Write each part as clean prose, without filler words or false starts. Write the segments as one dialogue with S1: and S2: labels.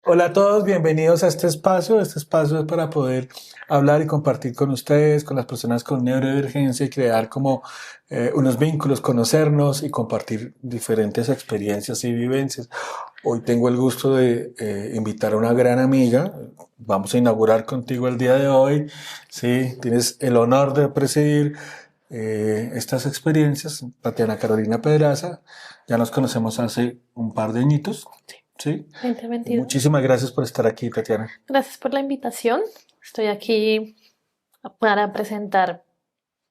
S1: Hola a todos, bienvenidos a este espacio. Este espacio es para poder hablar y compartir con ustedes, con las personas con neurodivergencia y crear como unos vínculos, conocernos y compartir diferentes experiencias y vivencias. Hoy tengo el gusto de invitar a una gran amiga. Vamos a inaugurar contigo el día de hoy. Sí, tienes el honor de presidir estas experiencias. Tatiana Carolina Pedraza. Ya nos conocemos hace un par de añitos. Sí.
S2: 2022.
S1: Muchísimas gracias por estar aquí, Tatiana.
S2: Gracias por la invitación. Estoy aquí para presentar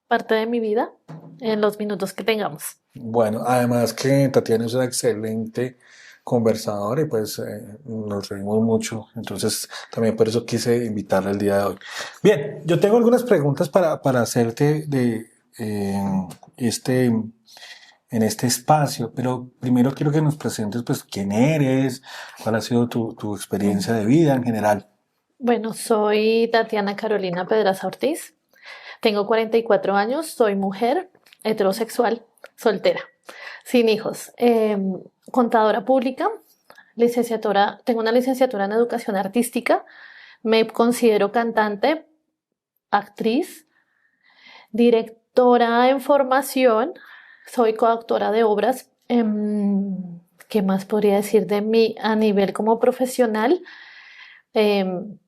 S2: parte de mi vida en los minutos que tengamos.
S1: Bueno, además que Tatiana es una excelente conversadora y pues nos reímos mucho, entonces también por eso quise invitarla el día de hoy. Bien, yo tengo algunas preguntas para hacerte de este, en este espacio, pero primero quiero que nos presentes pues quién eres, cuál ha sido tu experiencia de vida en general.
S2: Bueno, soy Tatiana Carolina Pedraza Ortiz. Tengo 44 años, soy mujer, heterosexual, soltera, sin hijos. Contadora pública, licenciatura, tengo una licenciatura en educación artística. Me considero cantante, actriz, directora en formación, soy coautora de obras. ¿Qué más podría decir de mí a nivel como profesional? Em,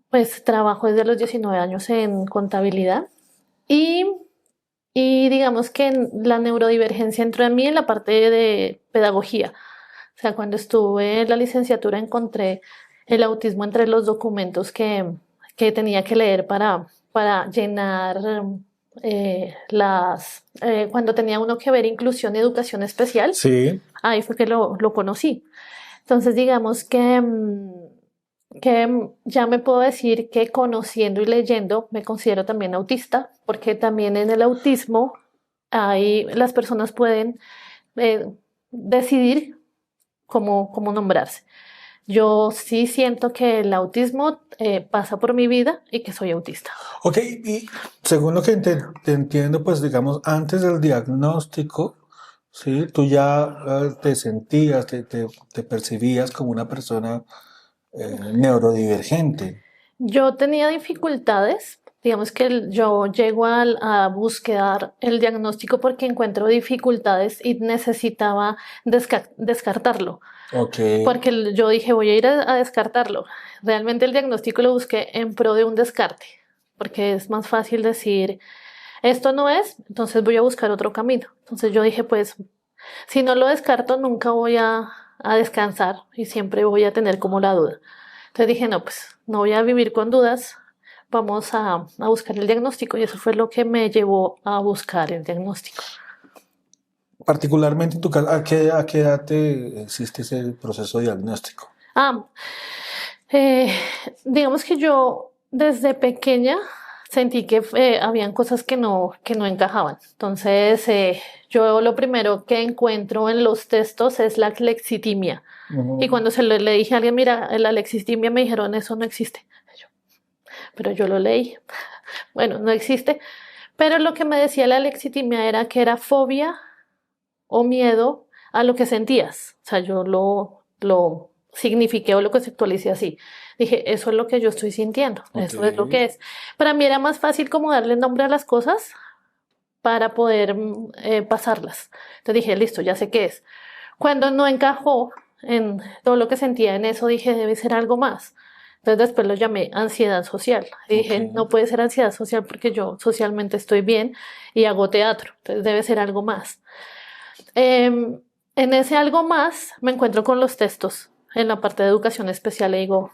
S2: pues trabajo desde los 19 años en contabilidad y, y digamos que la neurodivergencia entró en mí en la parte de pedagogía. O sea, cuando estuve en la licenciatura encontré el autismo entre los documentos que tenía que leer para llenar cuando tenía uno que ver inclusión y educación especial,
S1: Sí,
S2: ahí fue que lo conocí. Entonces, digamos que ya me puedo decir que conociendo y leyendo me considero también autista, porque también en el autismo las personas pueden eh, decidir cómo nombrarse. Yo sí siento que el autismo pasa por mi vida y que soy autista.
S1: ok, y según lo que te entiendo, pues digamos, antes del diagnóstico, ¿sí? Tú ya te sentías, te percibías como una persona neurodivergente.
S2: Yo tenía dificultades, digamos que yo llego a buscar el diagnóstico porque encuentro dificultades y necesitaba descartarlo,
S1: Ok,
S2: porque yo dije voy a ir a descartarlo. Realmente el diagnóstico lo busqué en pro de un descarte, porque es más fácil decir esto no es, entonces voy a buscar otro camino. Entonces yo dije pues si no lo descarto nunca voy a descansar y siempre voy a tener como la duda. Entonces dije, no, pues no voy a vivir con dudas, vamos a buscar el diagnóstico y eso fue lo que me llevó a buscar el diagnóstico.
S1: particularmente en tu caso, ¿a qué edad te hiciste ese proceso diagnóstico?
S2: Ah, eh, digamos que yo desde pequeña sentí que habían cosas que no encajaban. Entonces, yo lo primero que encuentro en los textos es la lexitimia. Y
S1: Ujú.
S2: cuando le dije a alguien, mira, la lexitimia, me dijeron, eso no existe. Pero yo lo leí. Bueno, no existe. Pero lo que me decía la lexitimia era que era fobia o miedo a lo que sentías. O sea, yo lo signifiqué o lo conceptualicé así. Dije, eso es lo que yo estoy sintiendo,
S1: Ok,
S2: eso es lo que es. Para mí era más fácil como darle nombre a las cosas para poder pasarlas. Entonces dije, listo, ya sé qué es. Cuando no encajó en todo lo que sentía en eso, dije, debe ser algo más. Entonces después lo llamé ansiedad social. Y
S1: ok.
S2: dije, no puede ser ansiedad social porque yo socialmente estoy bien y hago teatro. Entonces debe ser algo más. En ese algo más me encuentro con los textos en la parte de educación especial y digo,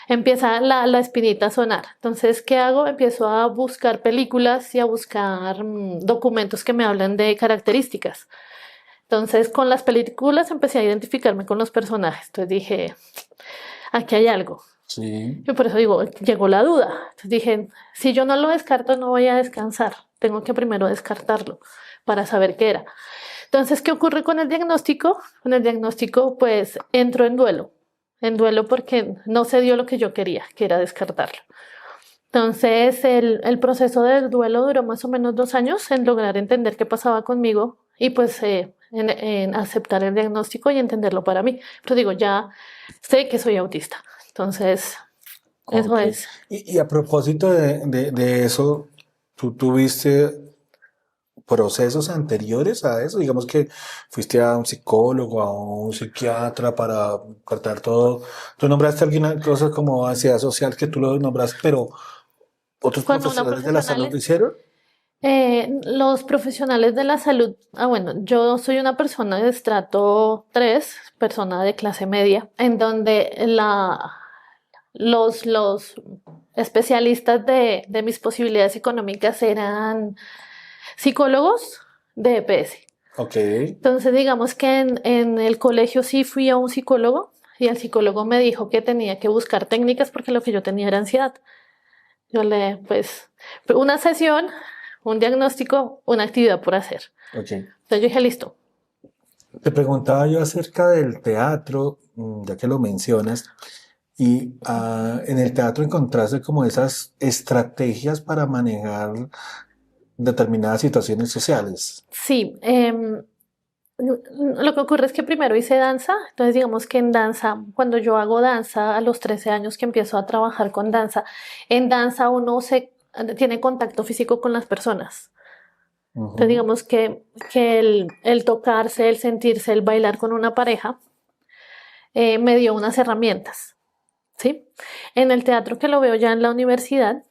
S2: empieza la espinita a sonar. Entonces, ¿qué hago? Empiezo a buscar películas y a buscar documentos que me hablan de características. Entonces, con las películas empecé a identificarme con los personajes. Entonces dije, aquí hay algo.
S1: Sí,
S2: Y por eso digo, llegó la duda. Entonces dije, si yo no lo descarto, no voy a descansar. Tengo que primero descartarlo para saber qué era. Entonces, ¿qué ocurre con el diagnóstico? Con el diagnóstico, pues entro en duelo porque no se dio lo que yo quería, que era descartarlo. Entonces, el proceso del duelo duró más o menos 2 años en lograr entender qué pasaba conmigo y pues en aceptar el diagnóstico y entenderlo para mí. Pero digo, ya sé que soy autista. Entonces, eso
S1: Ok.
S2: es.
S1: Y a propósito de eso, ¿tú tuviste procesos anteriores a eso? Digamos que fuiste a un psicólogo, a un psiquiatra para tratar todo. Tú nombraste algunas cosas como ansiedad social que tú lo nombraste, pero ¿otros
S2: Cuando una
S1: profesionales de la
S2: profesional
S1: salud lo hicieron?
S2: los profesionales de la salud, bueno, yo soy una persona de estrato 3, persona de clase media, en donde los especialistas de mis posibilidades económicas eran psicólogos de EPS.
S1: Ok,
S2: Entonces, digamos que en el colegio sí fui a un psicólogo y el psicólogo me dijo que tenía que buscar técnicas porque lo que yo tenía era ansiedad. Pues, una sesión, un diagnóstico, una actividad por hacer.
S1: ok.
S2: Entonces yo dije, listo.
S1: Te preguntaba yo acerca del teatro, ya que lo mencionas, y en el teatro encontraste como esas estrategias para manejar determinadas situaciones sociales.
S2: Sí, lo que ocurre es que primero hice danza, entonces digamos que en danza, cuando yo hago danza a los 13 años que empiezo a trabajar con danza, en danza uno tiene contacto físico con las personas. Entonces
S1: Ujú.
S2: digamos que el tocarse, el sentirse, el bailar con una pareja, me dio unas herramientas, ¿sí? En el teatro que lo veo ya en la universidad,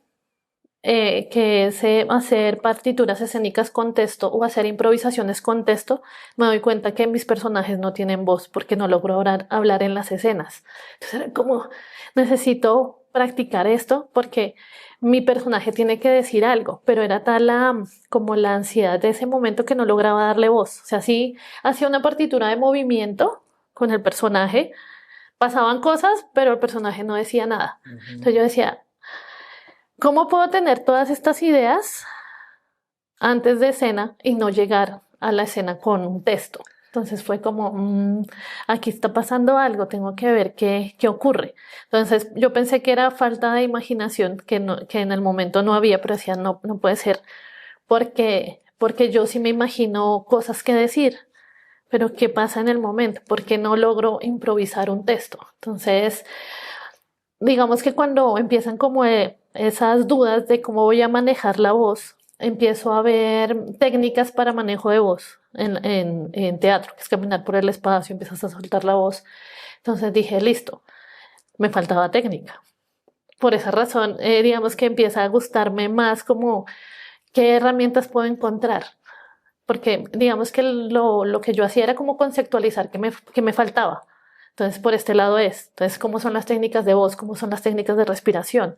S2: que es hacer partituras escénicas con texto o hacer improvisaciones con texto, me doy cuenta que mis personajes no tienen voz porque no logro hablar en las escenas. Entonces era como, necesito practicar esto porque mi personaje tiene que decir algo, pero era tal como la ansiedad de ese momento que no lograba darle voz. O sea, sí hacía una partitura de movimiento con el personaje, pasaban cosas, pero el personaje no decía nada.
S1: Ujú.
S2: Entonces yo decía, ¿cómo puedo tener todas estas ideas antes de escena y no llegar a la escena con un texto? Entonces fue como, aquí está pasando algo, tengo que ver qué ocurre. Entonces yo pensé que era falta de imaginación, que en el momento no había, pero decía, no, no puede ser, porque yo sí me imagino cosas que decir, pero ¿qué pasa en el momento? Porque no logro improvisar un texto. Entonces digamos que cuando empiezan como esas dudas de cómo voy a manejar la voz, empiezo a ver técnicas para manejo de voz en teatro, que es caminar por el espacio, empiezas a soltar la voz. Entonces dije, listo, me faltaba técnica. Por esa razón, digamos que empieza a gustarme más como qué herramientas puedo encontrar. Porque digamos que lo que yo hacía era como conceptualizar qué me faltaba. Entonces, por este lado es. Entonces, ¿cómo son las técnicas de voz? ¿Cómo son las técnicas de respiración?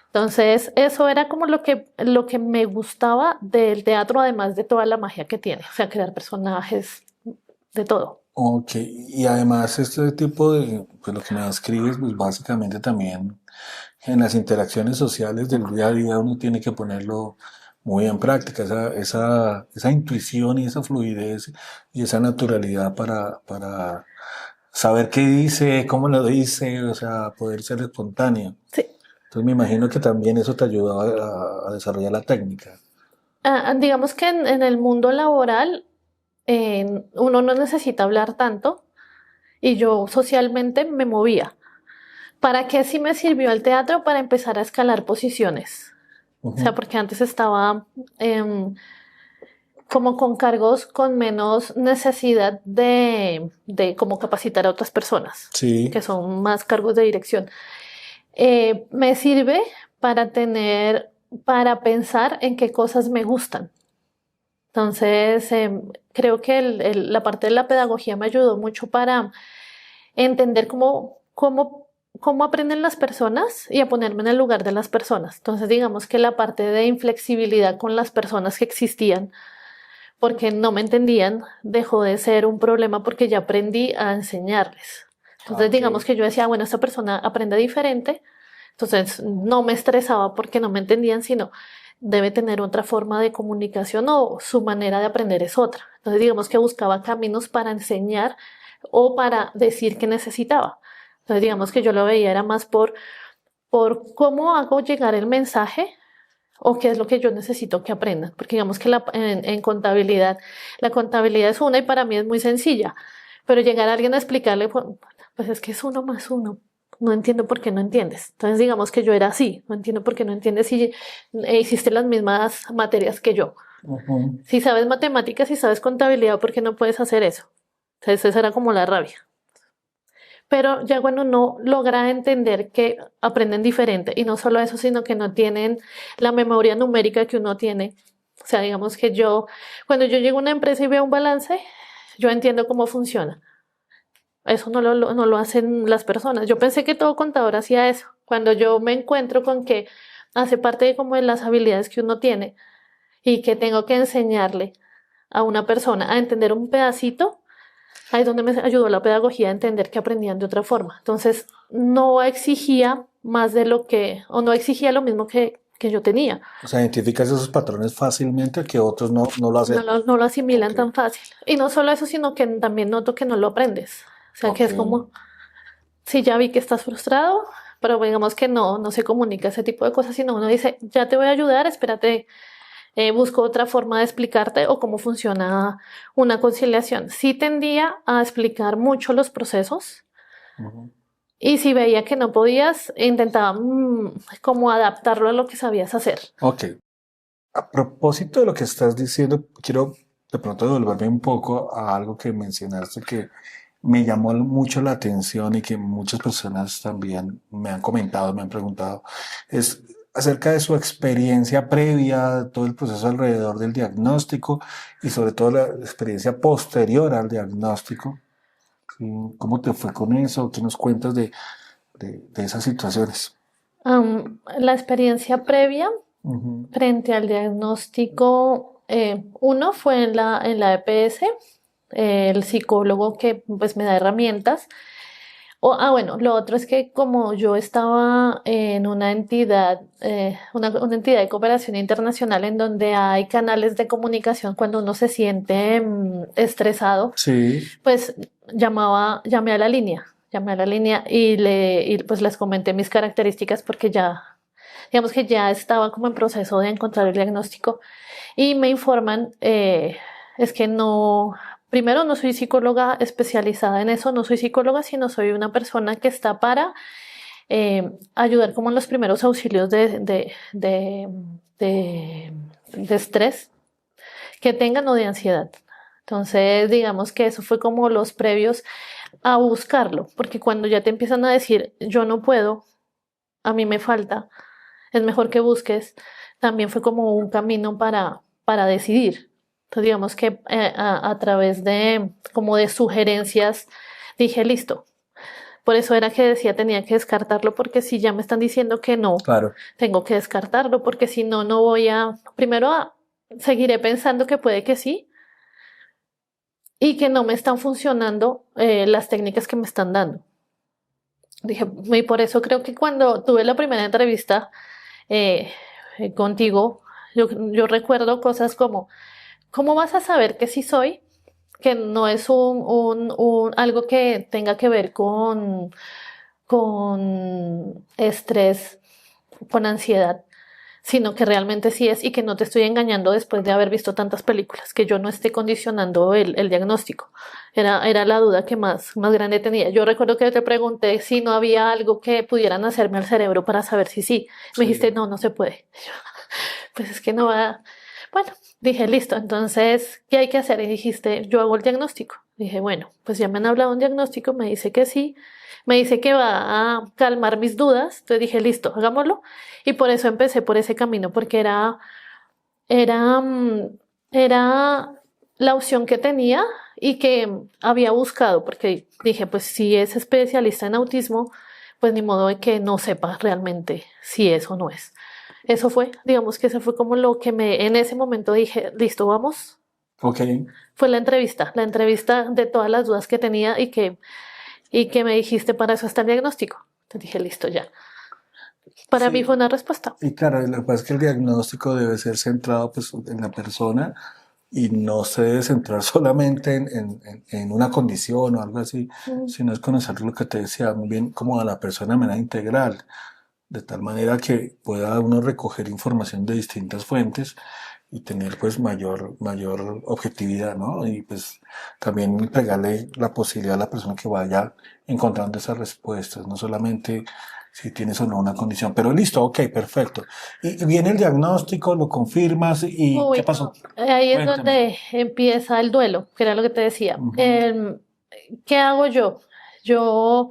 S2: Entonces, eso era como lo que me gustaba del teatro, además de toda la magia que tiene. O sea, crear personajes, de todo.
S1: Ok, y además este tipo de, pues lo que me describes, pues básicamente también en las interacciones sociales del día a día uno tiene que ponerlo muy en práctica, esa intuición y esa fluidez y esa naturalidad para saber qué dice, cómo lo dice, o sea, poder ser espontáneo.
S2: Sí.
S1: Entonces me imagino que también eso te ayudó a desarrollar la técnica.
S2: Digamos que en el mundo laboral uno no necesita hablar tanto y yo socialmente me movía. ¿Para qué sí me sirvió el teatro? Para empezar a escalar posiciones. O sea,
S1: Ujú.
S2: porque antes estaba como con cargos con menos necesidad de como capacitar a otras personas,
S1: Sí,
S2: que son más cargos de dirección. Me sirve para para pensar en qué cosas me gustan. Entonces, creo que la parte de la pedagogía me ayudó mucho para entender cómo aprenden las personas y a ponerme en el lugar de las personas. Entonces, digamos que la parte de inflexibilidad con las personas que existían porque no me entendían, dejó de ser un problema porque ya aprendí a enseñarles. Entonces,
S1: ok.
S2: digamos que yo decía, bueno, esta persona aprende diferente, entonces no me estresaba porque no me entendían, sino debe tener otra forma de comunicación o su manera de aprender es otra. Entonces, digamos que buscaba caminos para enseñar o para decir que necesitaba. Entonces, digamos que yo lo veía era más por cómo hago llegar el mensaje o qué es lo que yo necesito que aprendan. Porque digamos que en contabilidad, la contabilidad es una y para mí es muy sencilla, pero llegar a alguien a explicarle, pues es que es 1 más 1. No entiendo por qué no entiendes. Entonces digamos que yo era así, no entiendo por qué no entiendes si hiciste las mismas materias que yo.
S1: Ujú.
S2: Si sabes matemáticas, si sabes contabilidad, ¿por qué no puedes hacer eso? Entonces esa era como la rabia. Pero ya cuando uno logra entender que aprenden diferente, y no solo eso, sino que no tienen la memoria numérica que uno tiene. O sea, digamos que cuando yo llego a una empresa y veo un balance, yo entiendo cómo funciona. Eso no lo hacen las personas. Yo pensé que todo contador hacía eso. Cuando yo me encuentro con que hace parte de como de las habilidades que uno tiene y que tengo que enseñarle a una persona a entender un pedacito, ahí es donde me ayudó la pedagogía a entender que aprendían de otra forma. Entonces, no exigía más de o no exigía lo mismo que yo tenía.
S1: O sea, identificas esos patrones fácilmente que otros no lo hacen.
S2: No lo asimilan
S1: Ok,
S2: tan fácil. Y no solo eso, sino que también noto que no lo aprendes. O sea, que
S1: ok.
S2: es como, sí, ya vi que estás frustrado, pero digamos que no se comunica ese tipo de cosas, sino uno dice, ya te voy a ayudar, espérate, busco otra forma de explicarte o cómo funciona una conciliación. Sí tendía a explicar mucho los procesos
S1: Ujú.
S2: y si veía que no podías, intentaba como adaptarlo a lo que sabías hacer.
S1: Ok. A propósito de lo que estás diciendo, quiero de pronto devolverme un poco a algo que mencionaste que me llamó mucho la atención y que muchas personas también me han comentado, me han preguntado, es acerca de su experiencia previa, todo el proceso alrededor del diagnóstico y sobre todo la experiencia posterior al diagnóstico. ¿Sí? ¿Cómo te fue con eso? ¿Qué nos cuentas de esas situaciones?
S2: La experiencia previa
S1: Ujú.
S2: frente al diagnóstico, uno fue en la EPS, el psicólogo que pues me da herramientas. Bueno, lo otro es que como yo estaba en una entidad, una entidad de cooperación internacional en donde hay canales de comunicación cuando uno se siente estresado,
S1: Sí,
S2: pues llamé a la línea y pues les comenté mis características porque digamos que ya estaba como en proceso de encontrar el diagnóstico y me informan, es que no, primero no soy psicóloga especializada en eso, no soy psicóloga, sino soy una persona que está para ayudar como en los primeros auxilios de, de estrés que tengan o de ansiedad. Entonces, digamos que eso fue como los previos a buscarlo, porque cuando ya te empiezan a decir, yo no puedo, a mí me falta, es mejor que busques, también fue como un camino para decidir. Entonces, digamos que a través de como de sugerencias dije, listo. Por eso era que decía, tenía que descartarlo, porque si ya me están diciendo que no,
S1: claro.
S2: tengo que descartarlo, porque si no, no voy primero seguiré pensando que puede que sí y que no me están funcionando las técnicas que me están dando. Dije, y por eso creo que cuando tuve la primera entrevista eh, contigo, yo recuerdo cosas como, ¿cómo vas a saber que sí soy? Que no es algo que tenga que ver con estrés, con ansiedad, sino que realmente sí es y que no te estoy engañando después de haber visto tantas películas, que yo no esté condicionando el diagnóstico. Era la duda que más grande tenía. Yo recuerdo que te pregunté si no había algo que pudieran hacerme al cerebro para saber si sí. Me dijiste,
S1: Sí.
S2: no se puede. Pues es que no va. Bueno, dije, listo, entonces, ¿qué hay que hacer? Y dijiste, yo hago el diagnóstico. Dije, bueno, pues ya me han hablado de un diagnóstico, me dice que sí, me dice que va a calmar mis dudas. Entonces dije, listo, hagámoslo. Y por eso empecé por ese camino, porque era, mm, era la opción que tenía y que había buscado, porque dije, pues si es especialista en autismo, pues ni modo de que no sepa realmente si es o no es. Eso fue, digamos que eso fue como lo que en ese momento dije, listo, vamos.
S1: Ok.
S2: Fue la entrevista de todas las dudas que tenía y que me dijiste para eso está el diagnóstico. Te dije, listo, ya. Para mí fue
S1: Sí.
S2: una respuesta.
S1: Y claro, lo que pasa es que el diagnóstico debe ser centrado pues, en la persona y no se debe centrar solamente en una condición o algo así,
S2: Mm,
S1: sino es conocer lo que te decía muy bien como a la persona de manera integral. de tal manera que pueda uno recoger información de distintas fuentes y tener pues mayor objetividad, ¿no? Y pues también pegarle la posibilidad a la persona que vaya encontrando esas respuestas, no solamente si tienes o no una condición. Pero listo, ok, perfecto. Y viene el diagnóstico, lo confirmas y ¿qué
S2: Uy,
S1: pasó?
S2: no. Ahí es
S1: Cuéntame.
S2: donde empieza el duelo, que era lo que te decía.
S1: Ujú.
S2: ¿Qué hago yo? Yo,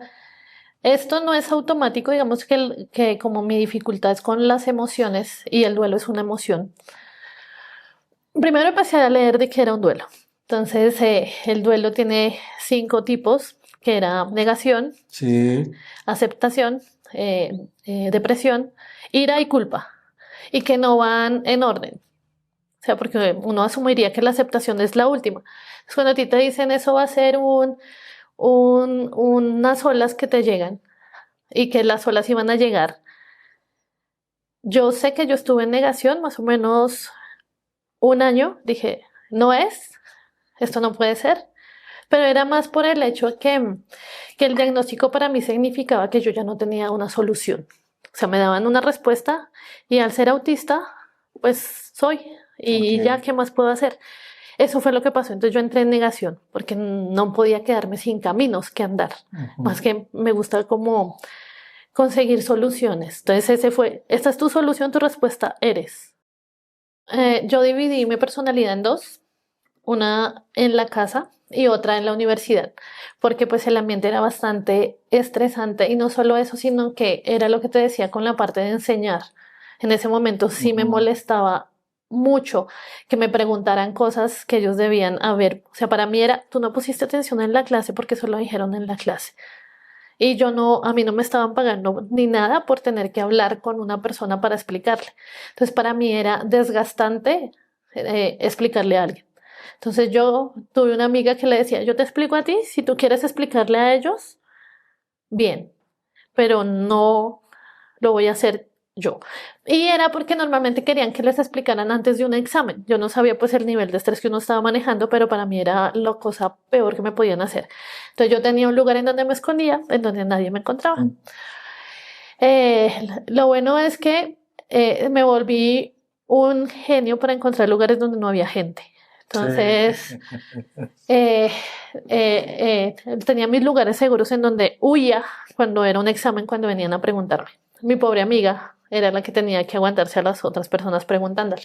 S2: esto no es automático, digamos que, que como mi dificultad es con las emociones y el duelo es una emoción. Primero empecé a leer de qué era un duelo. Entonces, el duelo tiene 5 tipos, que era negación,
S1: Sí,
S2: aceptación, depresión, ira y culpa, y que no van en orden. O sea, porque uno asumiría que la aceptación es la última. Entonces, cuando a ti te dicen eso va a ser unas olas que te llegan y que las olas iban a llegar. Yo sé que yo estuve en negación más o menos un año. Dije, no es, esto no puede ser. Pero era más por el hecho que el diagnóstico para mí significaba que yo ya no tenía una solución. O sea, me daban una respuesta y al ser autista, pues soy.
S1: ok.
S2: Y ya, ¿qué más puedo hacer? Eso fue lo que pasó. Entonces yo entré en negación porque no podía quedarme sin caminos que andar. Más
S1: Ujú.
S2: que me gusta como conseguir soluciones. Entonces ese fue, esta es tu solución, tu respuesta eres. Yo dividí mi personalidad en dos, una en la casa y otra en la universidad, porque pues el ambiente era bastante estresante y no solo eso, sino que era lo que te decía con la parte de enseñar. En ese momento sí me
S1: Ujú.
S2: molestaba mucho que me preguntaran cosas que ellos debían haber. O sea, para mí era, tú no pusiste atención en la clase porque eso lo dijeron en la clase. Y yo no, a mí no me estaban pagando ni nada por tener que hablar con una persona para explicarle. Entonces, para mí era desgastante explicarle a alguien. Entonces, yo tuve una amiga que le decía, yo te explico a ti, si tú quieres explicarle a ellos, bien, pero no lo voy a hacer yo. Y era porque normalmente querían que les explicaran antes de un examen. Yo no sabía pues el nivel de estrés que uno estaba manejando, pero para mí era la cosa peor que me podían hacer. Entonces yo tenía un lugar en donde me escondía, en donde nadie me encontraba. Lo bueno es que me volví un genio para encontrar lugares donde no había gente.
S1: Sí.
S2: Entonces, eh, tenía mis lugares seguros en donde huía cuando era un examen, cuando venían a preguntarme. Mi pobre amiga era la que tenía que aguantarse a las otras personas preguntándole.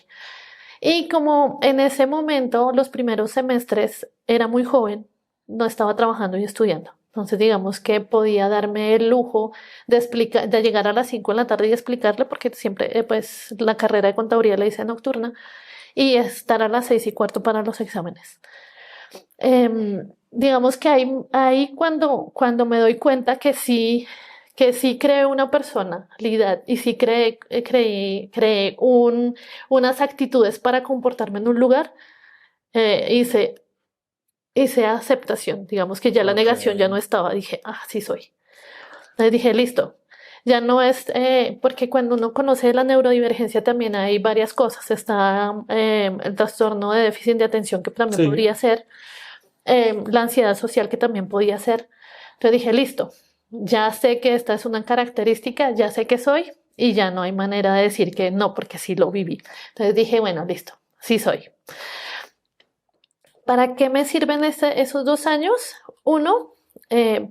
S2: Y como en ese momento, los primeros semestres, era muy joven, no estaba trabajando y estudiando. Entonces, digamos que podía darme el lujo de llegar a las 5 de la tarde y explicarle, porque siempre, pues, la carrera de contaduría la hice nocturna, y estar a las 6:15 para los exámenes. Digamos que ahí cuando me doy cuenta que sí creé una personalidad y sí creé unas actitudes para comportarme en un lugar, hice, hice aceptación. Digamos que ya la
S1: Ok.
S2: negación ya no estaba. Dije, ah, sí soy. Entonces dije, listo. Ya no es, porque cuando uno conoce la neurodivergencia también hay varias cosas. Está el trastorno de déficit de atención que también
S1: Sí.
S2: podría ser, la ansiedad social que también podía ser. Entonces dije, listo, ya sé que esta es una característica, ya sé que soy y ya no hay manera de decir que no, porque sí lo viví. Entonces dije, bueno, listo, sí soy. ¿Para qué me sirven esos 2 años? Uno,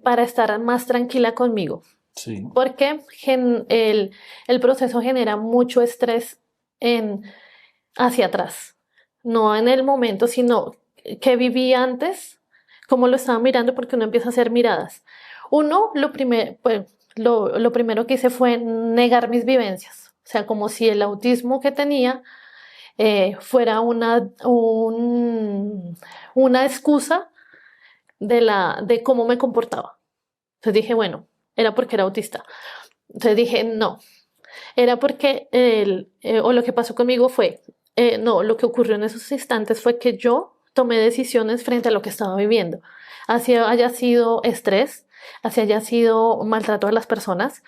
S2: para estar más tranquila conmigo,
S1: Sí.
S2: porque el proceso genera mucho estrés en, hacia atrás, no en el momento, sino que viví antes, cómo lo estaba mirando, porque uno empieza a hacer miradas. Uno, pues, lo primero que hice fue negar mis vivencias, o sea, como si el autismo que tenía fuera una excusa de cómo me comportaba. Entonces dije, bueno, era porque era autista. Entonces dije, no, era porque o lo que pasó conmigo fue, no, lo que ocurrió en esos instantes fue que yo tomé decisiones frente a lo que estaba viviendo. Así haya sido estrés, así haya sido maltrato a las personas,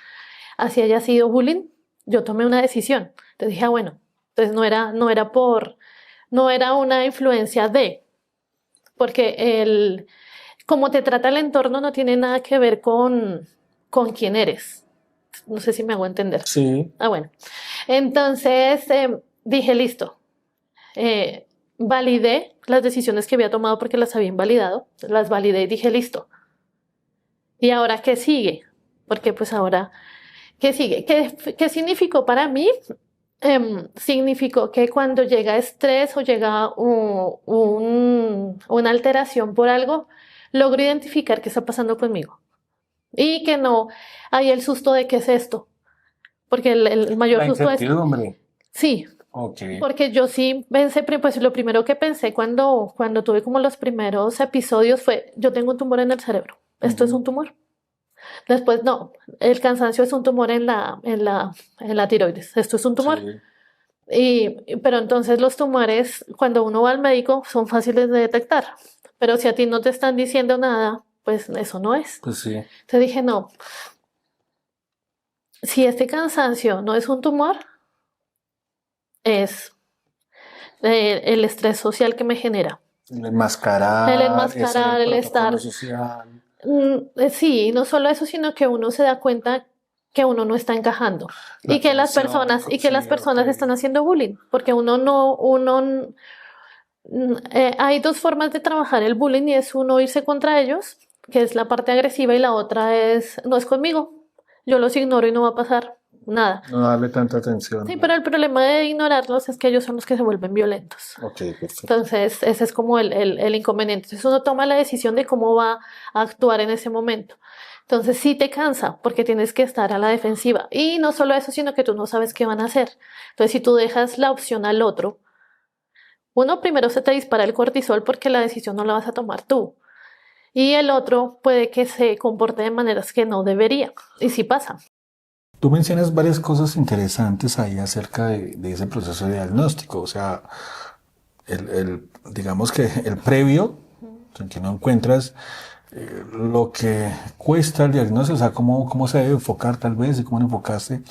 S2: así haya sido bullying, yo tomé una decisión. Entonces dije, ah, bueno, entonces no era una influencia porque cómo te trata el entorno no tiene nada que ver con quién eres. No sé si me hago entender.
S1: Sí.
S2: Ah, bueno. Entonces dije, listo. Validé las decisiones que había tomado porque las había invalidado. Las validé y dije, listo. ¿Y ahora qué sigue? Porque pues ahora, ¿qué sigue? ¿Qué significó para mí? Significó que cuando llega estrés o llega una alteración por algo, logro identificar qué está pasando conmigo. Y que no hay el susto de qué es esto. Porque el mayor
S1: La
S2: susto es...
S1: incertidumbre.
S2: Sí,
S1: Ok.
S2: porque yo sí pensé, pues lo primero que pensé cuando tuve como los primeros episodios fue, yo tengo un tumor en el cerebro. ¿Esto es un tumor? Después, no, el cansancio es un tumor en la tiroides. ¿Esto es un tumor?
S1: Sí.
S2: Pero entonces los tumores, cuando uno va al médico, son fáciles de detectar. Pero si a ti no te están diciendo nada, pues eso no es.
S1: Pues sí.
S2: Entonces dije, no, si este cansancio no es un tumor, es el estrés social que me genera.
S1: El enmascarar,
S2: El enmascarar, el estar.
S1: social.
S2: Sí, no solo eso, sino que uno se da cuenta que uno no está encajando
S1: La
S2: y que las
S1: tensión,
S2: personas
S1: ok.
S2: están haciendo bullying, porque hay dos formas de trabajar el bullying y es uno irse contra ellos, que es la parte agresiva, y la otra es no es conmigo, yo los ignoro y no va a pasar nada.
S1: No darle tanta atención.
S2: Sí, pero el problema de ignorarlos es que ellos son los que se vuelven violentos.
S1: Ok, perfecto.
S2: Entonces, ese es como el inconveniente. Entonces, uno toma la decisión de cómo va a actuar en ese momento. Entonces, sí te cansa porque tienes que estar a la defensiva. Y no solo eso, sino que tú no sabes qué van a hacer. Entonces, si tú dejas la opción al otro, uno primero se te dispara el cortisol porque la decisión no la vas a tomar tú. Y el otro puede que se comporte de maneras que no debería. Y sí pasa.
S1: Tú mencionas varias cosas interesantes ahí acerca de ese proceso de diagnóstico. O sea, digamos que el previo, en que no encuentras lo que cuesta el diagnóstico, o sea, cómo se debe enfocar tal vez, y cómo enfocarse,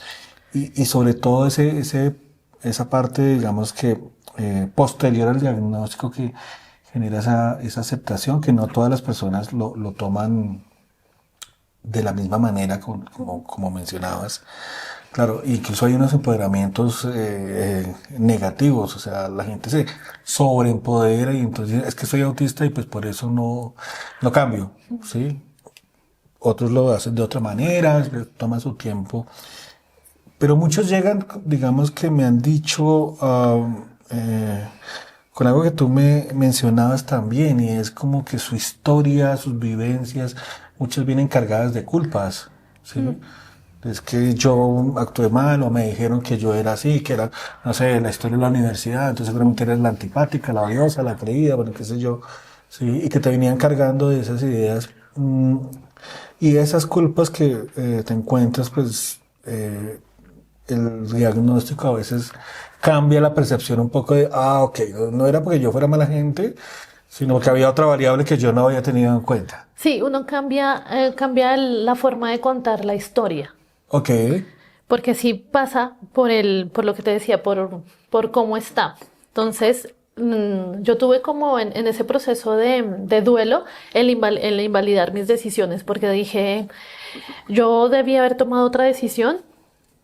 S1: y sobre todo esa parte, digamos que posterior al diagnóstico que genera esa aceptación, que no todas las personas lo toman de la misma manera como mencionabas. Claro, incluso hay unos empoderamientos negativos, o sea, la gente se sobreempodera y entonces es que soy autista y pues por eso no cambio, ¿sí? Otros lo hacen de otra manera, toma su tiempo. Pero muchos llegan, digamos que me han dicho con algo que tú me mencionabas también, y es como que su historia, sus vivencias, muchas vienen cargadas de culpas, ¿sí? Es que yo actué mal o me dijeron que yo era así, que era, no sé, la historia de la universidad, entonces seguramente eres la antipática, la odiosa, la creída, bueno, qué sé yo, ¿sí? Y que te venían cargando de esas ideas. Y esas culpas que te encuentras, pues el diagnóstico a veces cambia la percepción un poco de, ok, no era porque yo fuera mala gente, sino que había otra variable que yo no había tenido en cuenta.
S2: Sí, uno cambia la forma de contar la historia.
S1: Ok.
S2: Porque sí pasa por lo que te decía, por cómo está. Entonces, yo tuve como en ese proceso de duelo el invalidar mis decisiones, porque dije, yo debía haber tomado otra decisión,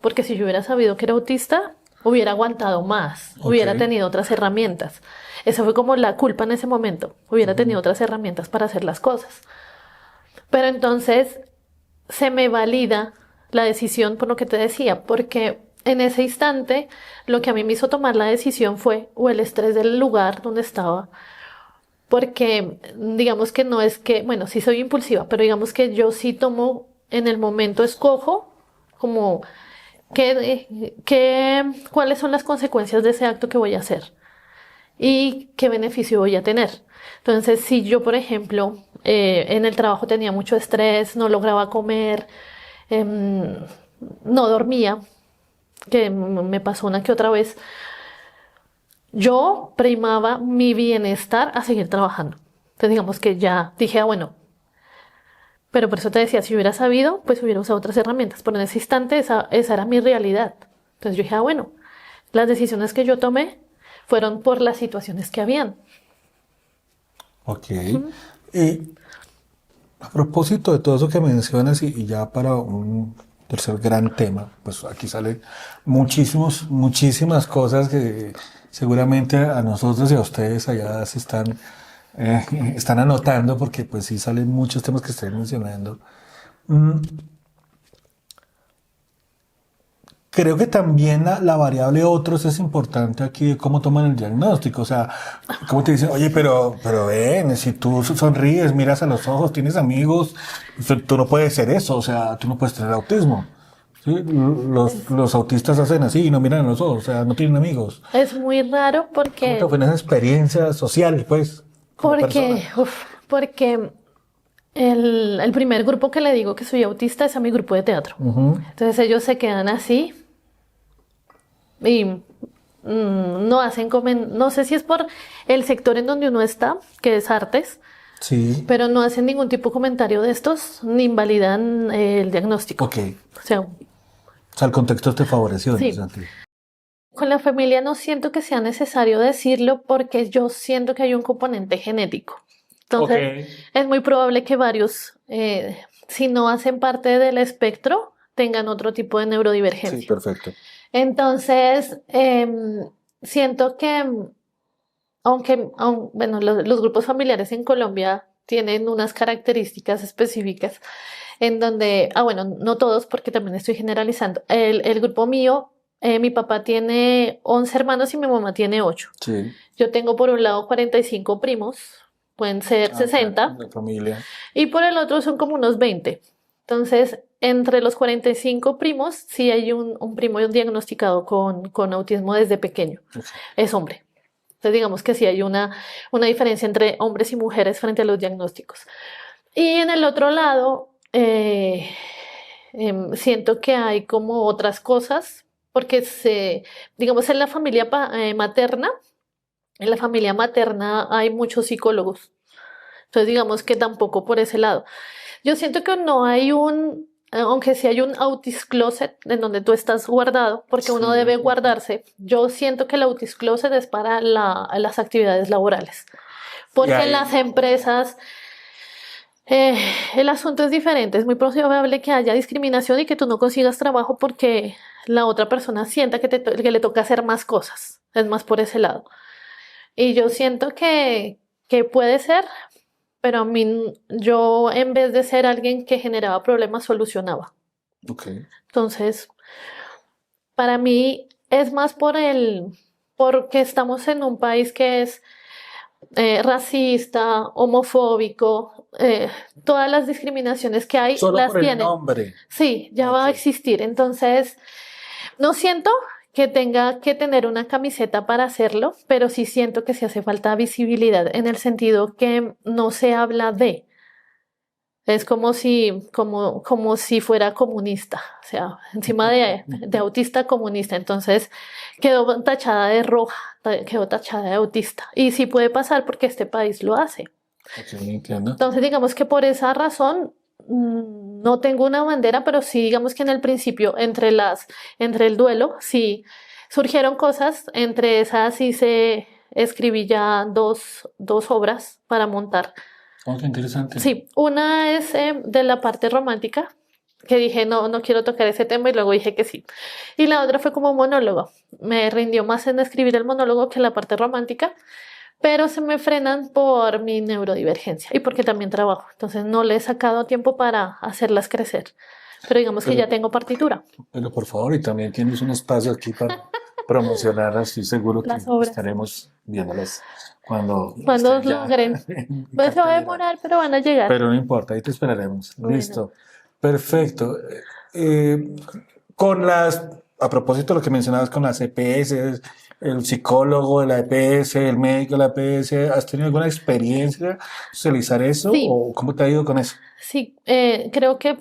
S2: porque si yo hubiera sabido que era autista, hubiera aguantado más, hubiera tenido otras herramientas. Esa fue como la culpa en ese momento, hubiera tenido otras herramientas para hacer las cosas. Pero entonces se me valida la decisión por lo que te decía, porque en ese instante lo que a mí me hizo tomar la decisión fue o el estrés del lugar donde estaba, porque digamos que no es que, bueno, sí soy impulsiva, pero digamos que yo sí tomo en el momento, escojo como cuáles son las consecuencias de ese acto que voy a hacer y qué beneficio voy a tener. Entonces, si yo, por ejemplo, en el trabajo tenía mucho estrés, no lograba comer, no dormía, que me pasó una que otra vez, yo primaba mi bienestar a seguir trabajando. Entonces, digamos que ya dije, bueno, pero por eso te decía, si hubiera sabido, pues hubiera usado otras herramientas. Pero en ese instante esa era mi realidad. Entonces yo dije, bueno, las decisiones que yo tomé fueron por las situaciones que habían.
S1: Ok. Y a propósito de todo eso que mencionas, y ya para Tercer gran tema. Pues aquí salen muchísimas cosas que seguramente a nosotros y a ustedes allá se eh, están anotando porque pues sí salen muchos temas que estoy mencionando. Mm, Creo que también la variable otros es importante aquí de cómo toman el diagnóstico. O sea, cómo te dicen, oye, pero ven, si tú sonríes, miras a los ojos, tienes amigos, tú no puedes ser eso, o sea, tú no puedes tener autismo. ¿Sí? Los autistas hacen así y no miran a los ojos, o sea, no tienen amigos.
S2: Es muy raro
S1: ¿Cómo te fue en esa experiencia social, pues, como persona?
S2: porque el primer grupo que le digo que soy autista es a mi grupo de teatro.
S1: Ujú.
S2: Entonces ellos se quedan así y no hacen no sé si es por el sector en donde uno está, que es artes,
S1: Sí,
S2: pero no hacen ningún tipo de comentario de estos ni invalidan el diagnóstico.
S1: ok.
S2: O sea,
S1: O sea, el contexto te favoreció en ese
S2: sí.
S1: sentido.
S2: Con la familia no siento que sea necesario decirlo porque yo siento que hay un componente genético. Entonces, es muy probable que varios, si no hacen parte del espectro, tengan otro tipo de
S1: Sí,
S2: neurodivergencia.
S1: perfecto.
S2: Entonces, siento que, bueno, los grupos familiares en Colombia tienen unas características específicas en donde, bueno, no todos, porque también estoy generalizando. El grupo mío, mi papá tiene 11 hermanos y mi mamá tiene 8.
S1: Sí.
S2: Yo tengo por un lado 45 primos, pueden ser
S1: Ah, claro,
S2: 60,
S1: la familia.
S2: y por el otro son como unos 20. Entonces, entre los 45 primos, sí hay un primo diagnosticado con autismo desde pequeño.
S1: Ok.
S2: Es hombre. Entonces, digamos que sí hay una diferencia entre hombres y mujeres frente a los diagnósticos. Y en el otro lado, siento que hay como otras cosas, porque digamos, materna, en la familia materna hay muchos psicólogos. Entonces, digamos que tampoco por ese lado. Yo siento que no hay aunque sí hay un autis closet en donde tú estás guardado, porque uno
S1: Sí.
S2: debe guardarse. Yo siento que el autis closet es para las actividades laborales,
S1: Y
S2: porque en
S1: ahí,
S2: las empresas eh, el asunto es diferente. Es muy probable que haya discriminación y que tú no consigas trabajo porque la otra persona sienta que le toca hacer más cosas. Es más por ese lado. Y yo siento que puede ser, pero a mí, yo en vez de ser alguien que generaba problemas, solucionaba.
S1: ok.
S2: Entonces, para mí es más porque estamos en un país que es racista, homofóbico, todas las discriminaciones que hay
S1: Solo
S2: las
S1: por el
S2: tienen.
S1: nombre.
S2: Sí, ya va
S1: Ok.
S2: a existir. Entonces, no siento que tenga que tener una camiseta para hacerlo, pero sí siento que sí hace falta visibilidad en el sentido que no se habla de. Es como si fuera comunista, o sea, encima de autista comunista. Entonces quedó tachada de roja, quedó tachada de autista. Y sí puede pasar porque este país lo hace.
S1: Ok, entiendo.
S2: Entonces, digamos que por esa razón no tengo una bandera, pero sí, digamos que en el principio, entre el duelo, sí surgieron cosas. Entre esas sí escribí ya dos obras para montar.
S1: Oh, qué interesante.
S2: Sí, una es de la parte romántica, que dije no, no quiero tocar ese tema y luego dije que sí. Y la otra fue como un monólogo. Me rindió más en escribir el monólogo que la parte romántica, pero se me frenan por mi neurodivergencia y porque también trabajo. Entonces no le he sacado tiempo para hacerlas crecer. Pero digamos que
S1: Pero,
S2: ya tengo partitura,
S1: pero por favor, y también tienes un espacio aquí para promocionarlas. Estoy seguro que
S2: las obras.
S1: estaremos viéndolas cuando
S2: Cuando
S1: estén ya
S2: logren.
S1: en
S2: Pues se va a
S1: cartelera.
S2: demorar, pero van a llegar.
S1: Pero no importa, ahí te esperaremos.
S2: Bueno,
S1: Listo. Perfecto. Eh, a propósito de lo que mencionabas con las EPS, el psicólogo de la EPS, el médico de la EPS, ¿has tenido alguna experiencia socializar eso
S2: sí,
S1: o cómo te ha ido con eso?
S2: sí, creo que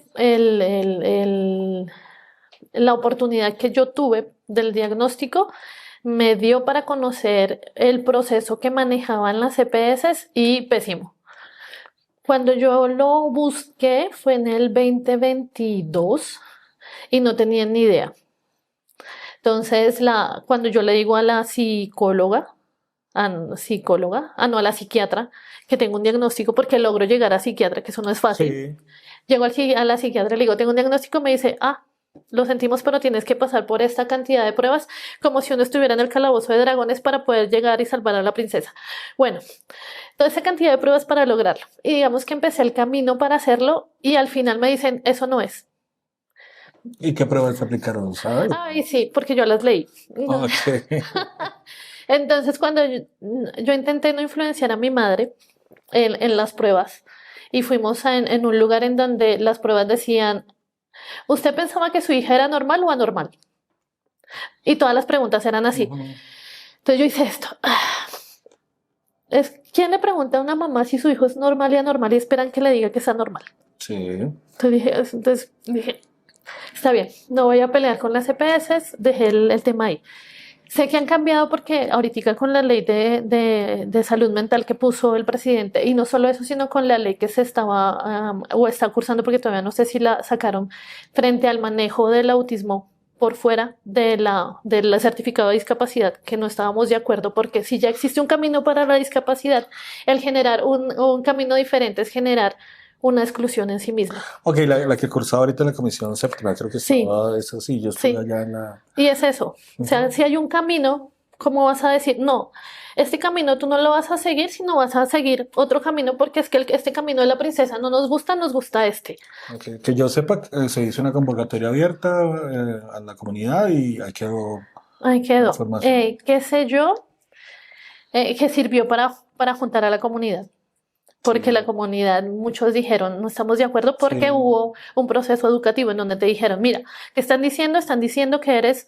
S2: la oportunidad que yo tuve del diagnóstico me dio para conocer el proceso que manejaban las EPS y pésimo. Cuando yo lo busqué fue en el 2022 y no tenía ni idea. Entonces, cuando yo le digo a la no, a la psiquiatra, que tengo un diagnóstico porque logro llegar a psiquiatra, que eso no es fácil.
S1: Sí.
S2: Llego a la psiquiatra y le digo, tengo un diagnóstico, me dice, Lo sentimos, pero tienes que pasar por esta cantidad de pruebas, como si uno estuviera en el calabozo de dragones para poder llegar y salvar a la princesa. Bueno, toda esa cantidad de pruebas para lograrlo. Y digamos que empecé el camino para hacerlo y al final me dicen, eso no es.
S1: ¿Y qué pruebas se aplicaron, sabes?
S2: Ay, sí, porque yo las leí. No.
S1: Ok.
S2: Entonces, cuando yo intenté no influenciar a mi madre en las pruebas y fuimos en un lugar en donde las pruebas decían, ¿usted pensaba que su hija era normal o anormal? Y todas las preguntas eran así.
S1: Ujú.
S2: Entonces yo hice esto. ¿Quién le pregunta a una mamá si su hijo es normal y anormal y esperan que le diga que es anormal?
S1: Sí.
S2: Entonces dije, está bien, no voy a pelear con las EPS, dejé el tema ahí. Sé que han cambiado porque ahorita con la ley de salud mental que puso el presidente, y no solo eso, sino con la ley que se estaba o está cursando, porque todavía no sé si la sacaron, frente al manejo del autismo por fuera del certificado de discapacidad, que no estábamos de acuerdo, porque si ya existe un camino para la discapacidad, el generar un camino diferente es generar una exclusión en sí misma.
S1: Ok, la que cursaba ahorita en la comisión séptima, creo que
S2: Sí,
S1: estaba, eso sí, yo estuve
S2: sí.
S1: allá en la...
S2: Y es eso. O sea,
S1: Ujú.
S2: si hay un camino, ¿cómo vas a decir? No, este camino tú no lo vas a seguir, sino vas a seguir otro camino porque es que este camino de la princesa no nos gusta este.
S1: Ok, que yo sepa, se hizo una convocatoria abierta a la comunidad y ahí quedó
S2: Ahí
S1: la
S2: quedó.
S1: información.
S2: ¿Qué sé yo? Que sirvió para juntar a la comunidad. Porque la
S1: Sí,
S2: comunidad, muchos dijeron, no estamos de acuerdo porque
S1: sí,
S2: hubo un proceso educativo en donde te dijeron, mira, ¿qué están diciendo? Están diciendo que eres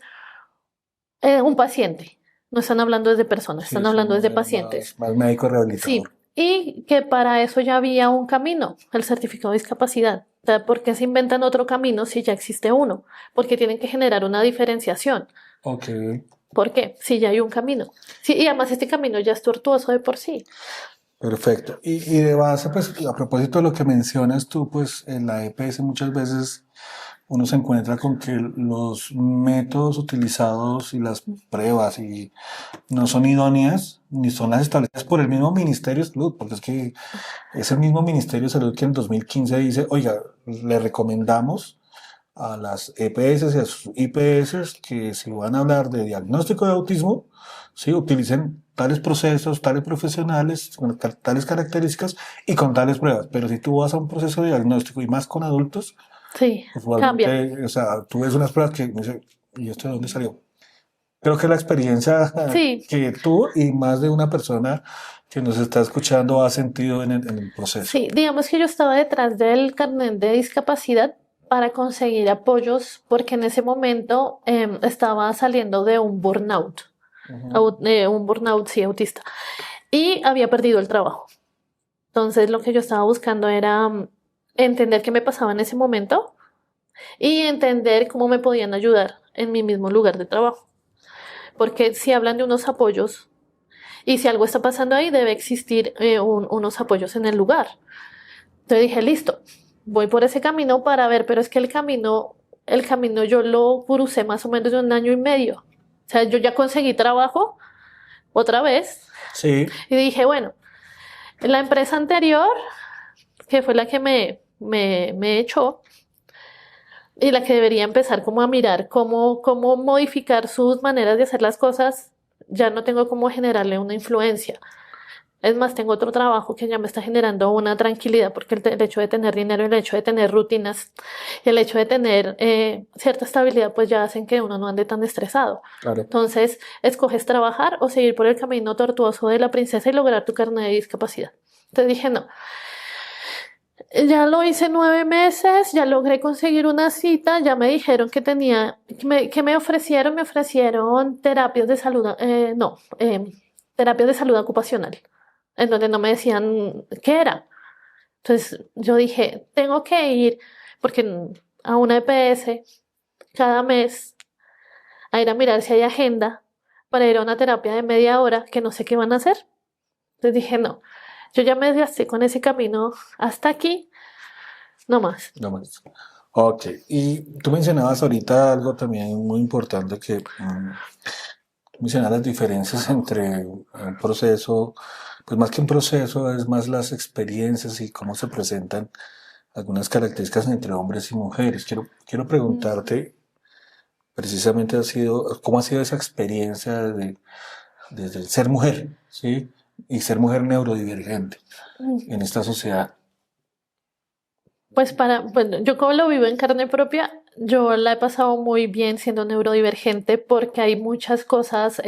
S2: un paciente. No están hablando desde personas,
S1: sí,
S2: están
S1: es un
S2: hablando desde
S1: modelo
S2: pacientes.
S1: más médico
S2: Sí,
S1: rehabilitador.
S2: y que para eso ya había un camino, el certificado de discapacidad. O sea, ¿por qué se inventan otro camino si ya existe uno? Porque tienen que generar una diferenciación.
S1: Ok,
S2: ¿Por qué? Si ya hay un camino. Sí, y además este camino ya es tortuoso de por sí.
S1: perfecto. Y de base, pues a propósito de lo que mencionas tú, pues en la EPS muchas veces uno se encuentra con que los métodos utilizados y las pruebas y no son idóneas ni son las establecidas por el mismo Ministerio de Salud, porque es que es el mismo Ministerio de Salud que en 2015 dice, oiga, le recomendamos a las EPS y a sus IPS que si van a hablar de diagnóstico de autismo, sí, utilicen tales procesos, tales profesionales, con tales características y con tales pruebas. Pero si tú vas a un proceso de diagnóstico y más con adultos,
S2: Sí, cambia.
S1: usualmente, o sea, tú ves unas pruebas que me dicen, ¿y esto de dónde salió? Creo que la experiencia
S2: Sí,
S1: que tú y más de una persona que nos está escuchando ha sentido en el proceso.
S2: sí. Digamos que yo estaba detrás del carnet de discapacidad para conseguir apoyos porque en ese momento estaba saliendo de un burnout.
S1: Ujú.
S2: Un burnout, sí, autista. Y había perdido el trabajo. Entonces lo que yo estaba buscando era entender qué me pasaba en ese momento y entender cómo me podían ayudar en mi mismo lugar de trabajo. Porque si hablan de unos apoyos y si algo está pasando ahí, debe existir unos apoyos en el lugar. Entonces dije, listo, voy por ese camino para ver, pero es que el camino yo lo crucé más o menos de un año y medio. O sea, yo ya conseguí trabajo otra vez
S1: Sí,
S2: y dije, bueno, la empresa anterior, que fue la que me echó, y la que debería empezar como a mirar cómo modificar sus maneras de hacer las cosas, ya no tengo cómo generarle una influencia. Es más, tengo otro trabajo que ya me está generando una tranquilidad porque el hecho de tener dinero, el hecho de tener rutinas, el hecho de tener cierta estabilidad, pues ya hacen que uno no ande tan estresado.
S1: claro.
S2: Entonces, escoges trabajar o seguir por el camino tortuoso de la princesa y lograr tu carnet de discapacidad. Entonces dije, no, ya lo hice 9 meses, ya logré conseguir una cita, ya me dijeron que tenía, que me ofrecieron terapias de salud, no, terapias de salud ocupacional, en donde no me decían qué era. Entonces yo dije, tengo que ir, porque a una EPS cada mes, a ir a mirar si hay agenda para ir a una terapia de media hora que no sé qué van a hacer. Entonces dije, no, yo ya me desgasté con ese camino hasta aquí, no más.
S1: No más. Ok, y tú mencionabas ahorita algo también muy importante que mencionar las diferencias entre un proceso, pues más que un proceso, es más las experiencias y cómo se presentan algunas características entre hombres y mujeres. Quiero
S2: Mm.
S1: preguntarte, precisamente cómo ha sido esa experiencia desde el ser mujer, ¿sí? Y ser mujer neurodivergente en esta sociedad.
S2: Pues bueno, yo como lo vivo en carne propia, yo la he pasado muy bien siendo neurodivergente porque hay muchas cosas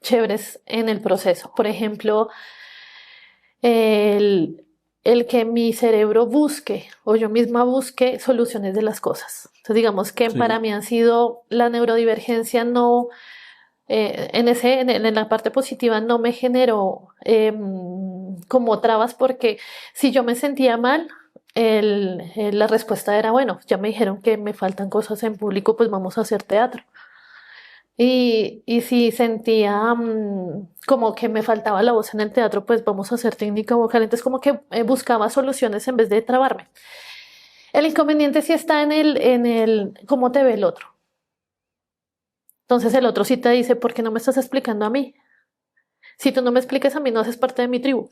S2: chéveres en el proceso. Por ejemplo, el, el que mi cerebro busque o yo misma busque soluciones de las cosas. Entonces, digamos que para
S1: Sí,
S2: mí han sido la neurodivergencia no, en la parte positiva no me generó como trabas porque si yo me sentía mal, la respuesta era, bueno, ya me dijeron que me faltan cosas en público, pues vamos a hacer teatro. Y si sentía como que me faltaba la voz en el teatro, pues vamos a hacer técnica vocal. Entonces como que buscaba soluciones en vez de trabarme. El inconveniente sí está en el cómo te ve el otro. Entonces el otro sí te dice, ¿por qué no me estás explicando a mí? Si tú no me explicas a mí, no haces parte de mi tribu.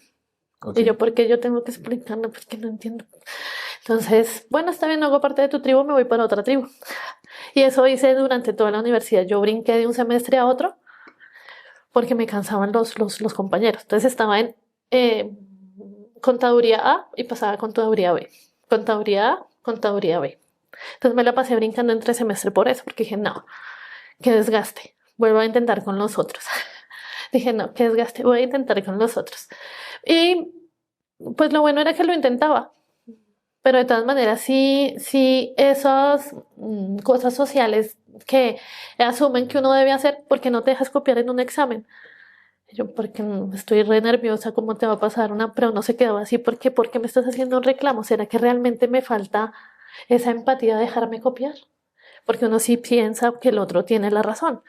S1: ok.
S2: Y yo, ¿por qué yo tengo que explicarlo? Porque no entiendo. Entonces, bueno, está bien, no hago parte de tu tribu, me voy para otra tribu. Y eso hice durante toda la universidad. Yo brinqué de un semestre a otro porque me cansaban los compañeros. Entonces estaba en eh, contaduría A y pasaba a contaduría B. Contaduría A, contaduría B. Entonces me la pasé brincando entre semestre por eso, porque dije, no, qué desgaste. Vuelvo a intentar con los otros. Dije, no, qué desgaste, voy a intentar con los otros. Y pues lo bueno era que lo intentaba. Pero de todas maneras, sí, esas cosas sociales que asumen que uno debe hacer, porque no te dejas copiar en un examen. Yo, porque estoy re nerviosa, ¿cómo te va a pasar una? Pero no se quedó así, ¿por qué me estás haciendo un reclamo? ¿Será que realmente me falta esa empatía de dejarme copiar? Porque uno sí piensa que el otro tiene la razón.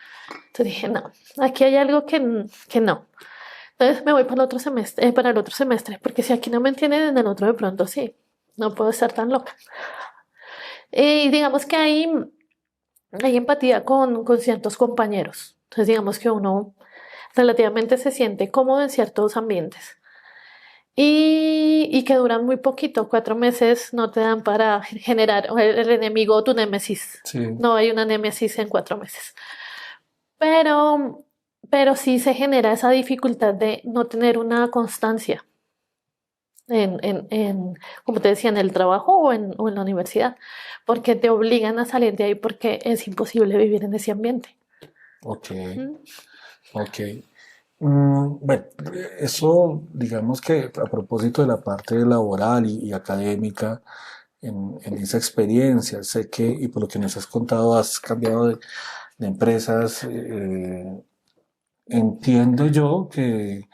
S2: Entonces dije, no, aquí hay algo que no. Entonces me voy para el otro semestre, porque si aquí no me entienden, en el otro de pronto sí. No puedo estar tan loca. Y digamos que hay empatía con ciertos compañeros. Entonces digamos que uno relativamente se siente cómodo en ciertos ambientes. Y que duran muy poquito, 4 meses no te dan para generar el enemigo o tu némesis.
S1: Sí,
S2: No hay una némesis en 4 meses. Pero, pero sí se genera esa dificultad de no tener una constancia como te decía, en el trabajo o en la universidad, porque te obligan a salir de ahí porque es imposible vivir en ese ambiente.
S1: ok,
S2: ¿Mm?
S1: ok. Bueno, eso digamos que a propósito de la parte laboral y académica, en esa experiencia, sé que, y por lo que nos has contado, has cambiado de empresas. Entiendo yo que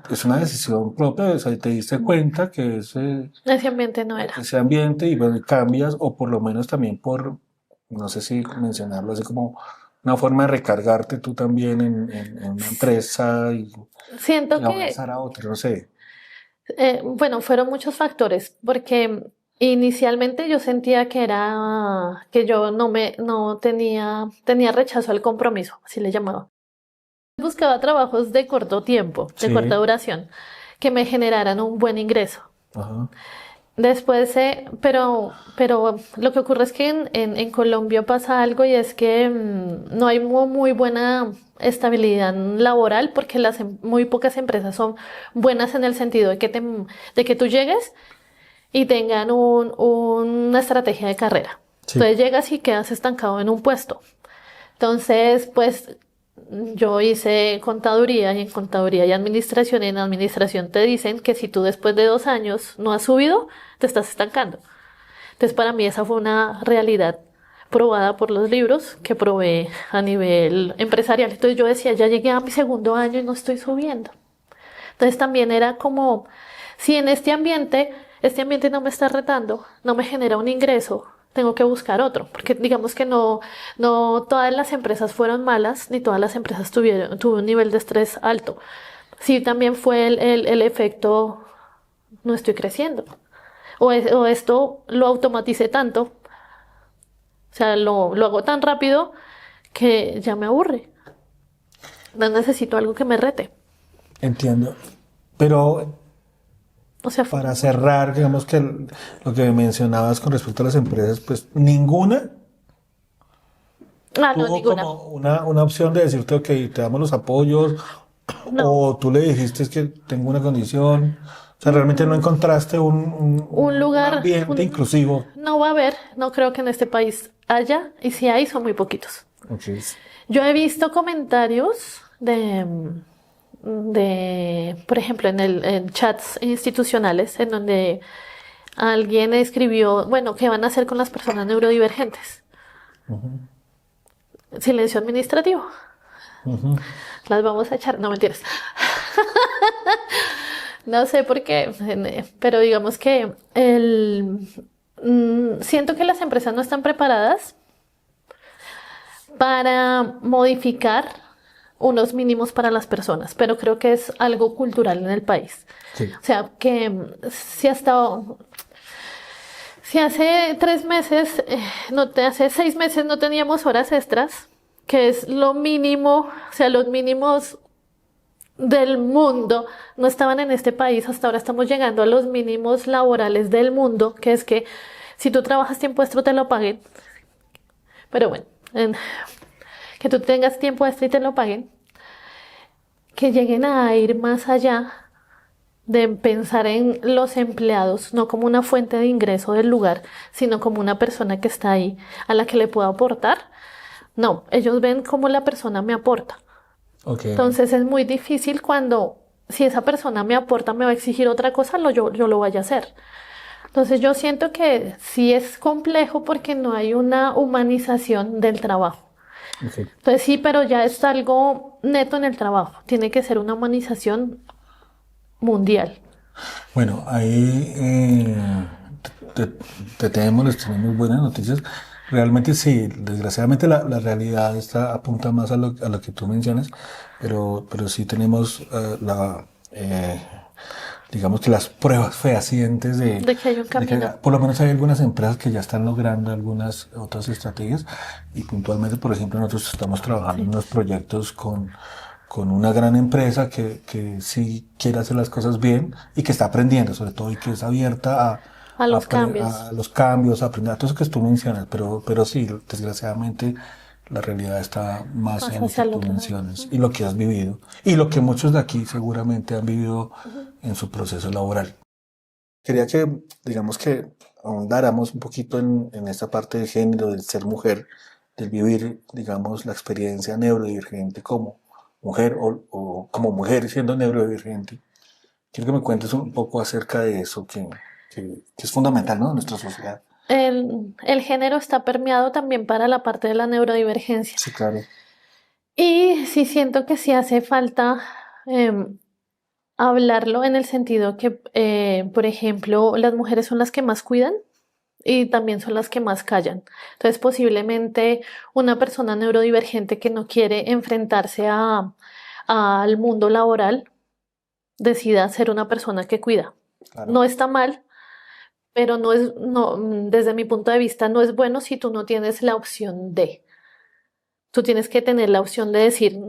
S1: es una decisión propia, o sea, te diste cuenta que
S2: Ese ambiente no era.
S1: ese ambiente y bueno, cambias, o por lo menos también no sé si mencionarlo así como una forma de recargarte tú también en una empresa
S2: Siento
S1: y
S2: que,
S1: avanzar a otra, no sé.
S2: bueno, fueron muchos factores, porque inicialmente yo sentía que yo no tenía rechazo al compromiso, así le llamaba. Buscaba trabajos de corto tiempo, de corta
S1: Sí,
S2: duración, que me generaran un buen ingreso.
S1: ajá,
S2: Después, pero lo que ocurre es que en Colombia pasa algo y es que no hay muy buena estabilidad laboral porque muy pocas empresas son buenas en el sentido de que tú llegues y tengan una estrategia de carrera.
S1: sí,
S2: Entonces llegas y quedas estancado en un puesto. Entonces, pues yo hice contaduría y en contaduría y en administración te dicen que si tú después de 2 años no has subido, te estás estancando. Entonces para mí esa fue una realidad probada por los libros que probé a nivel empresarial. Entonces yo decía, ya llegué a mi segundo año y no estoy subiendo. Entonces también era como, si en este ambiente no me está retando, no me genera un ingreso, tengo que buscar otro, porque digamos que no todas las empresas fueron malas, ni todas las empresas tuvo un nivel de estrés alto. Sí, también fue el efecto, no estoy creciendo. O esto lo automaticé tanto, o sea, lo hago tan rápido que ya me aburre. No necesito algo que me rete.
S1: entiendo. Pero
S2: O sea,
S1: para cerrar, digamos que lo que mencionabas con respecto a las empresas, pues ninguna
S2: Ah, no,
S1: ¿Tuvo
S2: ninguna.
S1: como una opción de decirte, ok, te damos los apoyos,
S2: No.
S1: o tú le dijiste es que tengo una condición? O sea, realmente no
S2: Mm,
S1: encontraste
S2: un
S1: un
S2: lugar,
S1: ambiente inclusivo.
S2: no va a haber, no creo que en este país haya, y si hay, son muy poquitos.
S1: Ok,
S2: Yo he visto comentarios por ejemplo, en chats institucionales, en donde alguien escribió, bueno, ¿qué van a hacer con las personas neurodivergentes?
S1: ujú,
S2: Silencio administrativo.
S1: ujú,
S2: Las vamos a echar, no mentiras. No sé por qué, pero digamos que siento que las empresas no están preparadas para modificar unos mínimos para las personas, pero creo que es algo cultural en el país.
S1: sí,
S2: O sea, que si hace 3 meses, hace 6 meses no teníamos horas extras, que es lo mínimo, o sea, los mínimos del mundo no estaban en este país. Hasta ahora estamos llegando a los mínimos laborales del mundo, que es que si tú trabajas tiempo extra te lo paguen. Pero bueno, que tú tengas tiempo extra y te lo paguen. Que lleguen a ir más allá de pensar en los empleados, no como una fuente de ingreso del lugar, sino como una persona que está ahí a la que le puedo aportar. No, ellos ven cómo la persona me aporta.
S1: ok.
S2: Entonces es muy difícil cuando, si esa persona me aporta, me va a exigir otra cosa, yo lo vaya a hacer. Entonces yo siento que sí es complejo porque no hay una humanización del trabajo.
S1: Ok.
S2: Entonces sí, pero ya es algo neto en el trabajo. Tiene que ser una humanización mundial.
S1: Bueno, ahí te, te tenemos, les tenemos buenas noticias. Realmente sí, desgraciadamente la realidad está, apunta más a lo que tú mencionas, pero sí tenemos digamos que las pruebas fehacientes
S2: De que hay un
S1: de que
S2: camino.
S1: por lo menos hay algunas empresas que ya están logrando algunas otras estrategias y puntualmente, por ejemplo, nosotros estamos trabajando en
S2: Sí.
S1: unos proyectos con una gran empresa que sí quiere hacer las cosas bien y que está aprendiendo, sobre todo, y que es abierta
S2: A los cambios.
S1: a los cambios, a aprender, a todo eso que tú mencionas, pero sí, desgraciadamente la realidad está más
S2: Más
S1: en lo que
S2: hacia el
S1: tú
S2: otro lado.
S1: mencionas y lo que has vivido y lo que muchos de aquí seguramente han vivido
S2: Ujú.
S1: en su proceso laboral. Quería que, digamos que ahondáramos un poquito en esta parte de género, del ser mujer, del vivir, digamos, la experiencia neurodivergente como mujer o como mujer siendo neurodivergente. Quiero que me cuentes un poco acerca de eso que es fundamental, ¿no? En nuestra sociedad.
S2: El género está permeado también para la parte de la neurodivergencia.
S1: Sí, claro.
S2: Y sí siento que sí hace falta em, hablarlo en el sentido que, por ejemplo, las mujeres son las que más cuidan y también son las que más callan. Entonces, posiblemente una persona neurodivergente que no quiere enfrentarse al mundo laboral decida ser una persona que cuida.
S1: Claro.
S2: No está mal, pero no es, no, desde mi punto de vista, no es bueno si tú no tienes la opción de. Tú tienes que tener la opción de decir,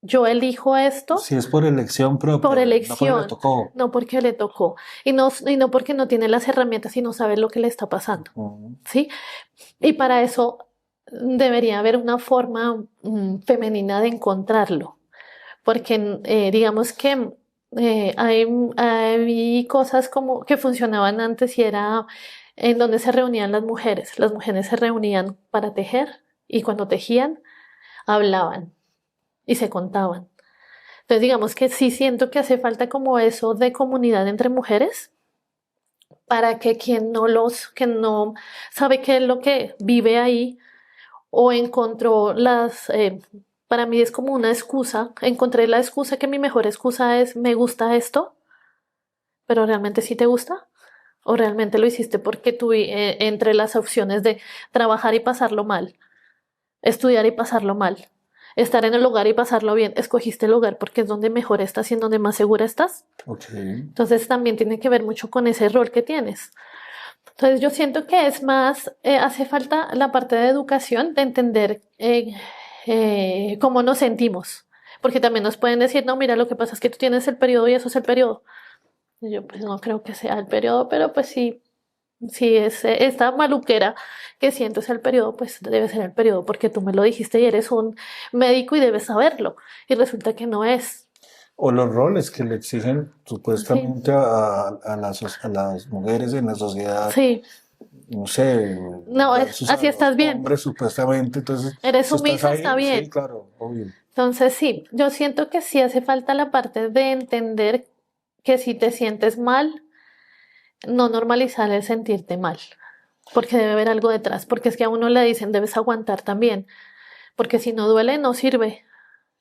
S2: yo elijo esto
S1: Si es por elección
S2: por
S1: propia, no porque le
S2: elección,
S1: tocó.
S2: no porque le tocó, y no porque no tiene las herramientas y no sabe lo que le está pasando,
S1: Ujú.
S2: ¿sí? Y para eso debería haber una forma femenina de encontrarlo, porque digamos que hay cosas como que funcionaban antes y era en donde se reunían las mujeres se reunían para tejer y cuando tejían hablaban y se contaban. Entonces, digamos que sí siento que hace falta como eso de comunidad entre mujeres para que que no sabe qué es lo que vive ahí o encontró para mí es como una excusa, encontré la excusa que mi mejor excusa es me gusta esto, pero realmente sí te gusta o realmente lo hiciste porque tú entre las opciones de trabajar y pasarlo mal, estudiar y pasarlo mal, estar en el lugar y pasarlo bien, escogiste el lugar porque es donde mejor estás y en donde más segura estás.
S1: Ok.
S2: Entonces también tiene que ver mucho con ese rol que tienes. Entonces yo siento que es más, hace falta la parte de educación, de entender cómo nos sentimos. Porque también nos pueden decir, no, mira, lo que pasa es que tú tienes el periodo y eso es el periodo. Y yo pues no creo que sea el periodo, pero pues sí, Si es esta maluquera que siento es el periodo, pues debe ser el periodo porque tú me lo dijiste y eres un médico y debes saberlo. Y resulta que no es.
S1: O los roles que le exigen
S2: Sí,
S1: supuestamente a las mujeres en la sociedad,
S2: sí.
S1: no sé,
S2: No,
S1: versus a
S2: así
S1: los
S2: estás bien.
S1: hombres supuestamente. Entonces,
S2: Eres
S1: si estás
S2: sumisa, está
S1: ahí, sí,
S2: bien.
S1: claro, obvio.
S2: Entonces, sí, yo siento que sí hace falta la parte de entender que si te sientes mal, no normalizar el sentirte mal, porque debe haber algo detrás, porque es que a uno le dicen debes aguantar también, porque si no duele, no sirve.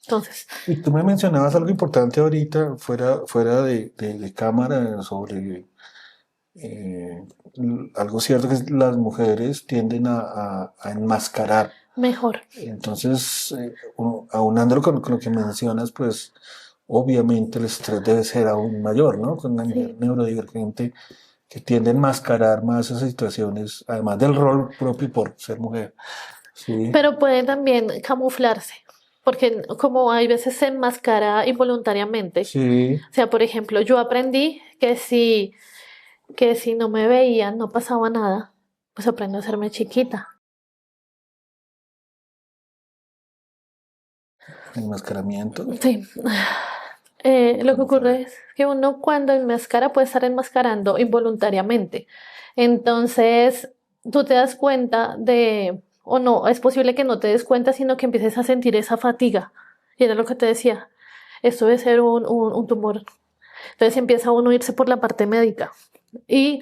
S2: Entonces,
S1: Y tú me mencionabas algo importante ahorita, fuera de cámara, sobre eh, algo cierto que es las mujeres tienden a enmascarar.
S2: mejor.
S1: Entonces, aunándolo con lo que mencionas, pues obviamente el estrés debe ser aún mayor, ¿no? Con una mujer
S2: Sí.
S1: neurodivergente que tiende a enmascarar más esas situaciones, además del rol propio por ser mujer. Sí,
S2: Pero puede también camuflarse, porque como hay veces se enmascara involuntariamente.
S1: sí,
S2: O sea, por ejemplo, yo aprendí que si no me veían, no pasaba nada, pues aprendo a hacerme chiquita.
S1: enmascaramiento,
S2: Sí. Lo que ocurre
S1: camuflaje.
S2: es que uno cuando enmascara puede estar enmascarando involuntariamente. Entonces, tú te das cuenta o no, es posible que no te des cuenta, sino que empieces a sentir esa fatiga. Y era lo que te decía, esto debe ser un tumor. Entonces empieza uno a irse por la parte médica. Y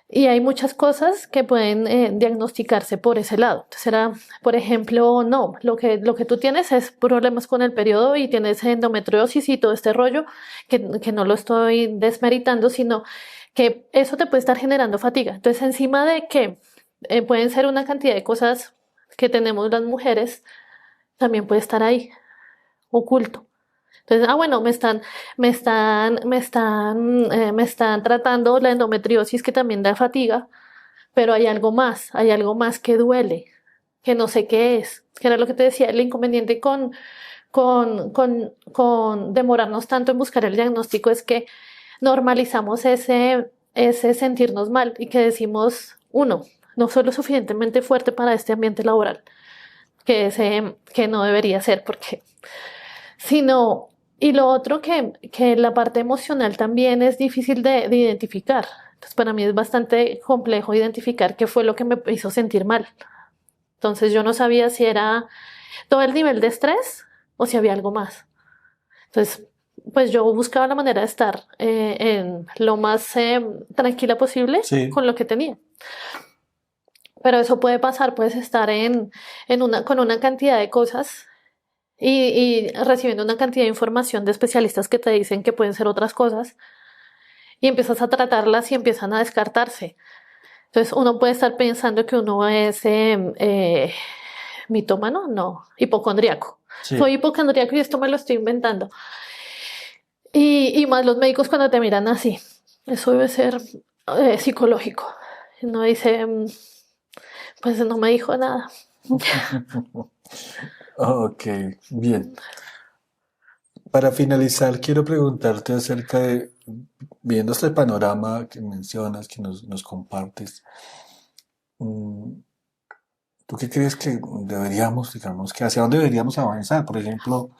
S2: y hay muchas cosas que pueden diagnosticarse por ese lado. Entonces era, por ejemplo, no, lo que tú tienes es problemas con el periodo y tienes endometriosis y todo este rollo, que no lo estoy desmeritando, sino que eso te puede estar generando fatiga. Entonces, encima de que pueden ser una cantidad de cosas que tenemos las mujeres, también puede estar ahí, oculto. Entonces, bueno, me están tratando la endometriosis que también da fatiga, pero hay algo más que duele, que no sé qué es, que era lo que te decía, el inconveniente con demorarnos tanto en buscar el diagnóstico es que normalizamos ese sentirnos mal y que decimos, uno, no soy lo suficientemente fuerte para este ambiente laboral, que no debería ser, porque, sino, y lo otro que la parte emocional también es difícil de identificar. Entonces, para mí es bastante complejo identificar qué fue lo que me hizo sentir mal. Entonces, yo no sabía si era todo el nivel de estrés o si había algo más. Entonces, pues yo buscaba la manera de estar en lo más tranquila posible
S1: Sí,
S2: con lo que tenía. Pero eso puede pasar, puedes estar con una cantidad de cosas y recibiendo una cantidad de información de especialistas que te dicen que pueden ser otras cosas y empiezas a tratarlas y empiezan a descartarse. Entonces uno puede estar pensando que uno es mitómano, no, hipocondriaco. Soy
S1: sí.
S2: hipocondriaco y esto me lo estoy inventando. Y más los médicos cuando te miran así. Eso debe ser psicológico. No dice, pues no me dijo nada.
S1: Ok, bien. Para finalizar, quiero preguntarte acerca de, viendo este panorama que mencionas, que nos compartes, mm, ¿tú qué crees que deberíamos, digamos, que hacia dónde deberíamos avanzar? Por ejemplo,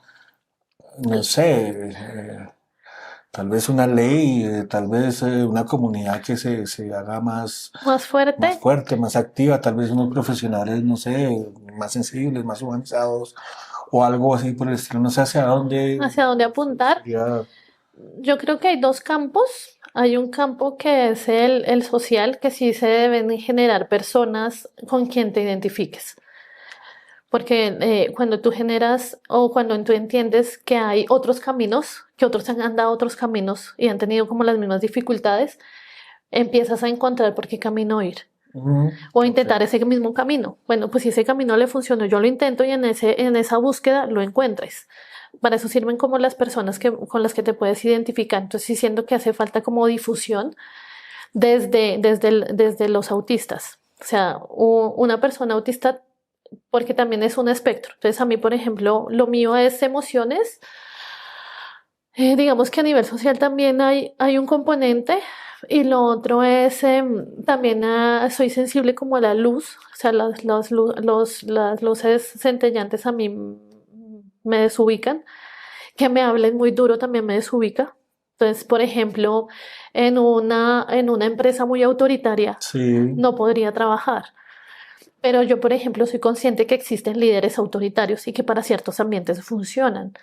S1: no sé, tal vez una ley, tal vez una comunidad que se haga
S2: Más
S1: más
S2: fuerte,
S1: fuerte, más activa, tal vez unos profesionales, no sé, más sensibles, más humanizados, o algo así por el estilo. No sé hacia dónde
S2: hacia dónde apuntar.
S1: sería.
S2: Yo creo que hay dos campos. Hay un campo que es el social, que sí se deben generar personas con quien te identifiques. Porque cuando tú generas o cuando tú entiendes que hay otros caminos, que otros han dado otros caminos y han tenido como las mismas dificultades, empiezas a encontrar por qué camino ir
S1: Ujú,
S2: o
S1: ok.
S2: intentar ese mismo camino. Bueno, pues si ese camino le funcionó, yo lo intento y en esa búsqueda lo encuentres. Para eso sirven como las personas con las que te puedes identificar. Entonces, sí siento que hace falta como difusión desde los autistas. O sea, una persona autista, porque también es un espectro. Entonces, a mí, por ejemplo, lo mío es emociones. Digamos que a nivel social también hay un componente, Y lo otro es también soy sensible como a la luz, o sea, las luces centellantes a mí me desubican, que me hablen muy duro también me desubica. Entonces, por ejemplo, en una empresa muy autoritaria
S1: Sí,
S2: no podría trabajar. Pero yo, por ejemplo, soy consciente que existen líderes autoritarios y que para ciertos ambientes funcionan.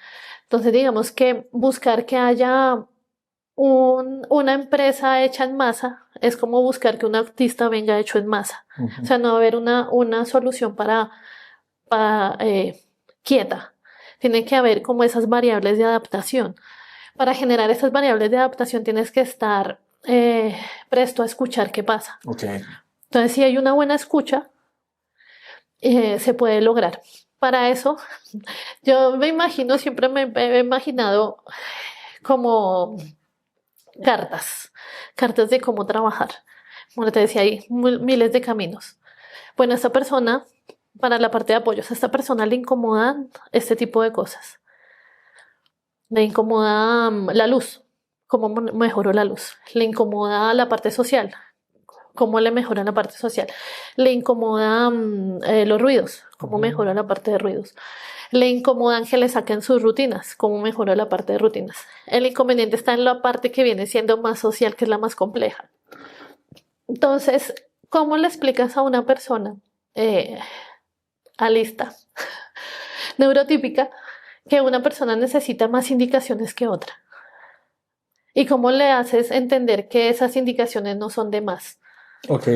S2: Entonces, digamos que buscar que haya una empresa hecha en masa es como buscar que un artista venga hecho en masa. O
S1: ujú,
S2: sea, no va a haber una solución para quieta. Tiene que haber como esas variables de adaptación. Para generar esas variables de adaptación tienes que estar presto a escuchar qué pasa.
S1: ok.
S2: Entonces, si hay una buena escucha, se puede lograr. Para eso, yo me imagino, siempre me he imaginado como cartas de cómo trabajar. Como te decía, hay miles de caminos. Bueno, esta persona, para la parte de apoyos, a esta persona le incomodan este tipo de cosas. Le incomoda la luz, cómo mejoró la luz. Le incomoda la parte social, cómo le mejora la parte social. Le incomoda los ruidos, cómo
S1: Ujú.
S2: mejora la parte de ruidos. Le incomodan que le saquen sus rutinas, cómo mejora la parte de rutinas. El inconveniente está en la parte que viene siendo más social, que es la más compleja. Entonces, ¿cómo le explicas a una persona eh, alista, neurotípica, que una persona necesita más indicaciones que otra? ¿Y cómo le haces entender que esas indicaciones no son de más?
S1: Ok,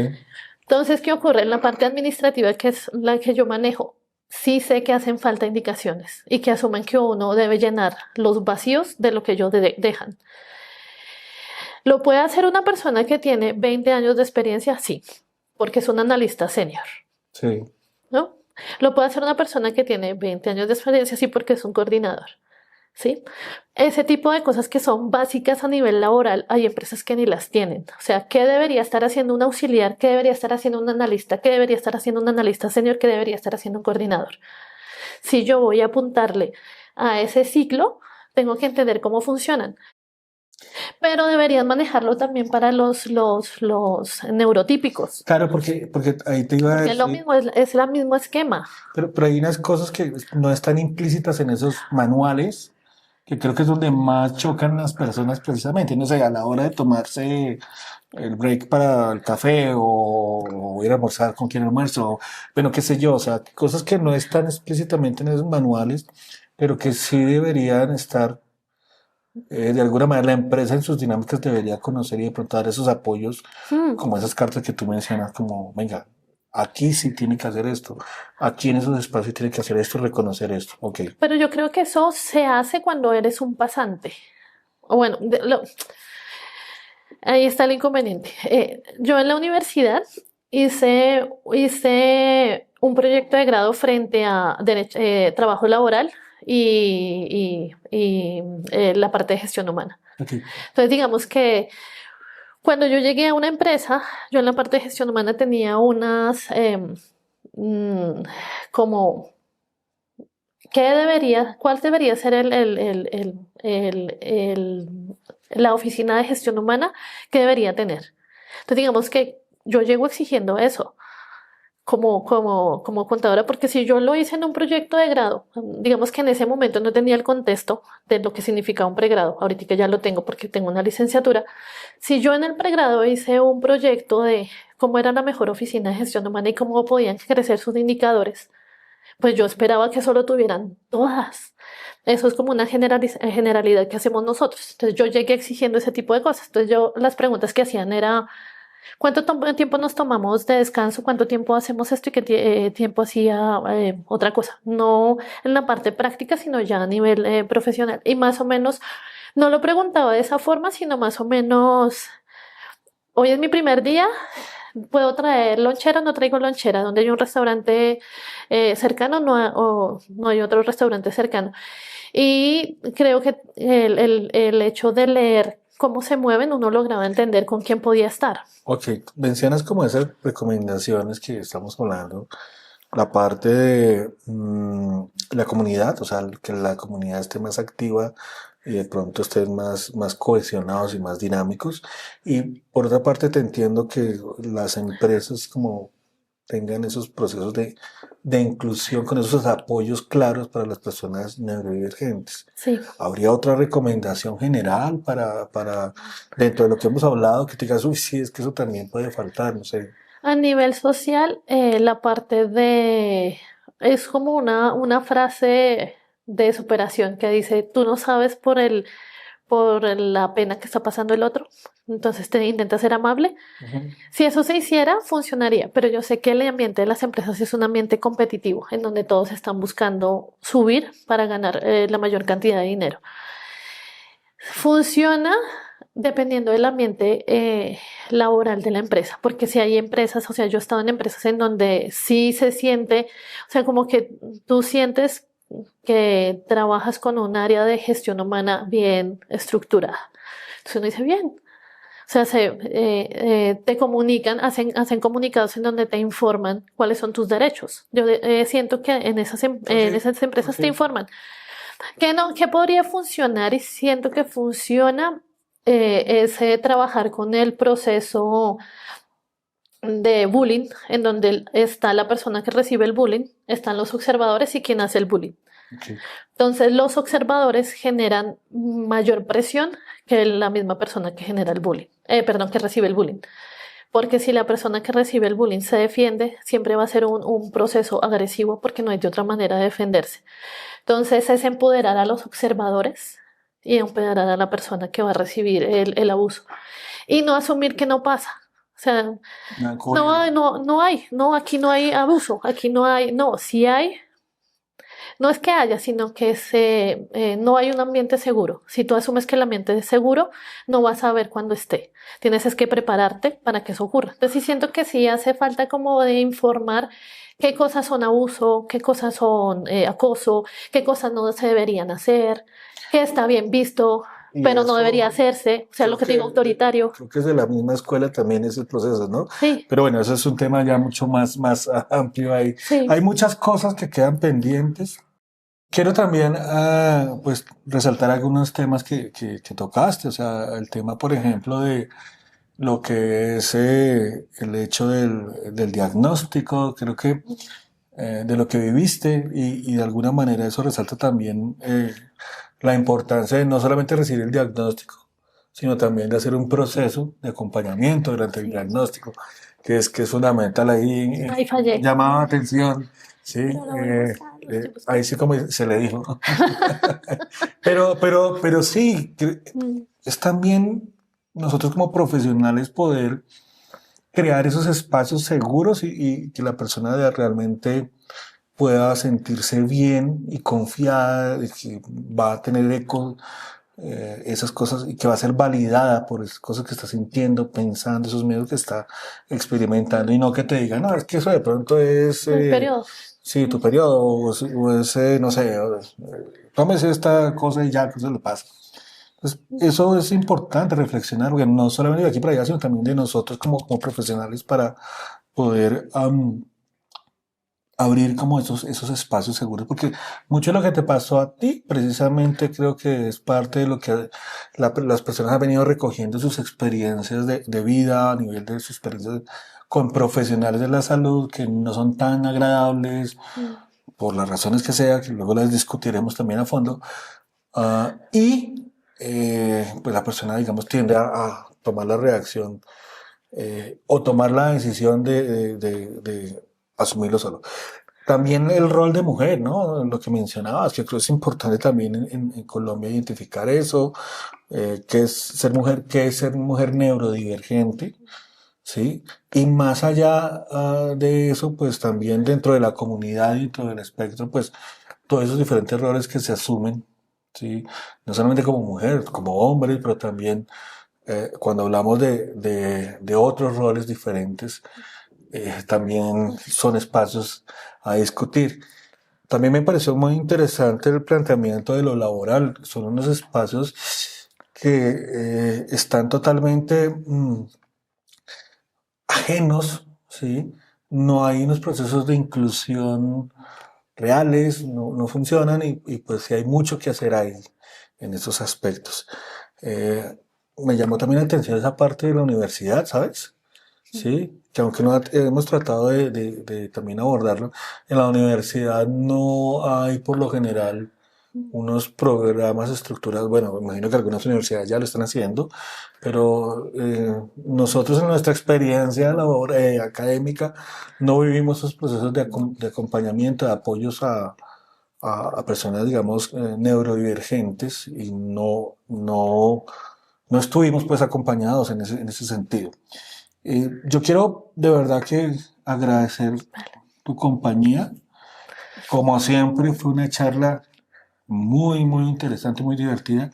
S2: Entonces, ¿qué ocurre? En la parte administrativa, que es la que yo manejo, sí sé que hacen falta indicaciones y que asumen que uno debe llenar los vacíos de lo que ellos dejan. ¿Lo puede hacer una persona que tiene 20 años de experiencia? Sí, porque es un analista senior,
S1: sí.
S2: ¿no? Lo puede hacer una persona que tiene 20 años de experiencia, sí, porque es un coordinador, ¿sí? Ese tipo de cosas que son básicas a nivel laboral, hay empresas que ni las tienen. O sea, ¿qué debería estar haciendo un auxiliar? ¿Qué debería estar haciendo un analista? ¿Qué debería estar haciendo un analista senior? ¿Qué debería estar haciendo un coordinador? Si yo voy a apuntarle a ese ciclo, tengo que entender cómo funcionan, pero deberían manejarlo también para los neurotípicos,
S1: Claro, porque ahí te iba a
S2: porque es lo
S1: decir,
S2: mismo, es el mismo esquema.
S1: pero hay unas cosas que no están implícitas en esos manuales, que creo que es donde más chocan las personas precisamente, no sé, a la hora de tomarse el break para el café o ir a almorzar con quien almuerzo, o, bueno, qué sé yo, o sea, cosas que no están explícitamente en esos manuales, pero que sí deberían estar, de alguna manera la empresa en sus dinámicas debería conocer y de pronto dar esos apoyos,
S2: Hmm.
S1: como esas cartas que tú mencionas, como, venga, aquí sí tiene que hacer esto, aquí en esos espacios tiene que hacer esto, reconocer esto, ok.
S2: Pero yo creo que eso se hace cuando eres un pasante. O bueno, ahí está el inconveniente. Yo en la universidad hice un proyecto de grado frente a trabajo laboral y la parte de gestión humana.
S1: Ok.
S2: Entonces, digamos que cuando yo llegué a una empresa, yo en la parte de gestión humana tenía mm, como, cuál debería ser la oficina de gestión humana que debería tener? Entonces, digamos que yo llego exigiendo eso como contadora, porque si yo lo hice en un proyecto de grado, digamos que en ese momento no tenía el contexto de lo que significa un pregrado, ahorita que ya lo tengo porque tengo una licenciatura, si yo en el pregrado hice un proyecto de cómo era la mejor oficina de gestión humana y cómo podían crecer sus indicadores, pues yo esperaba que solo tuvieran todas. Eso es como una generalidad que hacemos nosotros. Entonces yo llegué exigiendo ese tipo de cosas. Entonces yo las preguntas que hacían era ¿cuánto tiempo nos tomamos de descanso? ¿Cuánto tiempo hacemos esto y qué tiempo hacía otra cosa? No en la parte práctica, sino ya a nivel profesional. Y más o menos, no lo preguntaba de esa forma, sino más o menos, hoy es mi primer día, ¿puedo traer lonchera? No traigo lonchera. ¿Donde hay un restaurante cercano? No, o no hay otro restaurante cercano. Y creo que el hecho de leer cómo se mueven, uno lograba entender con quién podía estar.
S1: Ok, mencionas como esas recomendaciones que estamos hablando, la parte de la comunidad, o sea, que la comunidad esté más activa y de pronto estén más cohesionados y más dinámicos. Y por otra parte te entiendo que las empresas como tengan esos procesos de inclusión con esos apoyos claros para las personas neurodivergentes.
S2: Sí.
S1: ¿Habría otra recomendación general dentro de lo que hemos hablado, que te digas, uy, sí, es que eso también puede faltar, no sé?
S2: A nivel social, la parte de... Es como una frase de superación que dice, tú no sabes por la pena que está pasando el otro, entonces te intenta ser amable.
S1: Ujú.
S2: Si eso se hiciera, funcionaría, pero yo sé que el ambiente de las empresas es un ambiente competitivo, en donde todos están buscando subir para ganar la mayor cantidad de dinero. Funciona dependiendo del ambiente laboral de la empresa, porque si hay empresas, o sea, yo he estado en empresas en donde sí se siente, o sea, como que tú sientes que trabajas con un área de gestión humana bien estructurada. Entonces uno dice, bien, o sea, te comunican, hacen comunicados en donde te informan cuáles son tus derechos. Yo siento que
S1: Ok,
S2: en esas empresas
S1: ok.
S2: te informan que no, que podría funcionar y siento que funciona es trabajar con el proceso de bullying, en donde está la persona que recibe el bullying, están los observadores y quien hace el bullying.
S1: Ok.
S2: Entonces, los observadores generan mayor presión que la misma persona que genera el bullying, perdón, que recibe el bullying. Porque si la persona que recibe el bullying se defiende, siempre va a ser un proceso agresivo porque no hay de otra manera de defenderse. Entonces es empoderar a los observadores y empoderar a la persona que va a recibir el abuso. Y no asumir que no pasa. O sea,
S1: No han ocurrido.
S2: no, aquí no hay abuso, aquí no hay, no, sí hay, no es que haya, sino que no hay un ambiente seguro. Si tú asumes que el ambiente es seguro, no vas a ver cuando esté. Tienes es que prepararte para que eso ocurra. Entonces sí siento que sí hace falta como de informar qué cosas son abuso, qué cosas son acoso, qué cosas no se deberían hacer, qué está bien visto,
S1: Y
S2: pero no debería
S1: eso
S2: hacerse. O sea, lo
S1: creo
S2: que te digo, autoritario.
S1: creo que es de la misma escuela también ese proceso, ¿no?
S2: Sí,
S1: Pero bueno, eso es un tema ya mucho más amplio ahí.
S2: sí.
S1: Hay muchas cosas que quedan pendientes. Quiero también, pues, resaltar algunos temas que tocaste, o sea, el tema, por ejemplo, de lo que es el hecho del diagnóstico, creo que de lo que viviste y de alguna manera eso resalta también la importancia de no solamente recibir el diagnóstico, sino también de hacer un proceso de acompañamiento durante el
S2: Sí.
S1: diagnóstico, que es fundamental ahí,
S2: Ahí fallé.
S1: llamaba la atención, ¿sí?
S2: Pero la voy a buscar, lo estoy
S1: Ahí
S2: buscando.
S1: sí como se le dijo. Pero sí,
S2: Mm,
S1: es también nosotros como profesionales poder crear esos espacios seguros y que la persona realmente pueda sentirse bien y confiada de que va a tener eco esas cosas y que va a ser validada por esas cosas que está sintiendo, pensando, esos miedos que está experimentando y no que te digan, no, es que eso de pronto es,
S2: el periodo.
S1: sí, tu periodo o es, no sé, tómese esta cosa y ya, que se le pasa. Entonces, eso es importante reflexionar, porque no solamente de aquí para allá, sino también de nosotros como profesionales para poder abrir como esos espacios seguros, porque mucho de lo que te pasó a ti, precisamente creo que es parte de lo que las personas han venido recogiendo sus experiencias de vida, a nivel de sus experiencias con profesionales de la salud que no son tan agradables,
S2: Mm.
S1: por las razones que sea, que luego las discutiremos también a fondo, pues la persona, digamos, tiende a tomar la reacción o tomar la decisión de asumirlo solo. También el rol de mujer, ¿no? Lo que mencionabas, que creo es importante también en Colombia identificar eso, qué es ser mujer, qué es ser mujer neurodivergente, ¿sí? Y más allá de eso, pues también dentro de la comunidad, dentro del espectro, pues todos esos diferentes roles que se asumen, ¿sí? No solamente como mujer, como hombre, pero también cuando hablamos de otros roles diferentes, también son espacios a discutir. También me pareció muy interesante el planteamiento de lo laboral. Son unos espacios que están totalmente ajenos, ¿sí? No hay unos procesos de inclusión reales, no funcionan y pues sí hay mucho que hacer ahí. en estos aspectos. Me llamó también la atención esa parte de la universidad, ¿sabes? Sí, que aunque no hemos tratado de también abordarlo, en la universidad no hay por lo general unos programas estructurados, bueno, me imagino que algunas universidades ya lo están haciendo, pero nosotros en nuestra experiencia académica no vivimos esos procesos de acompañamiento, de apoyos a personas, digamos, neurodivergentes y no estuvimos pues acompañados en ese sentido. Yo quiero de verdad que agradecer tu compañía. Como siempre, fue una charla muy interesante, muy divertida.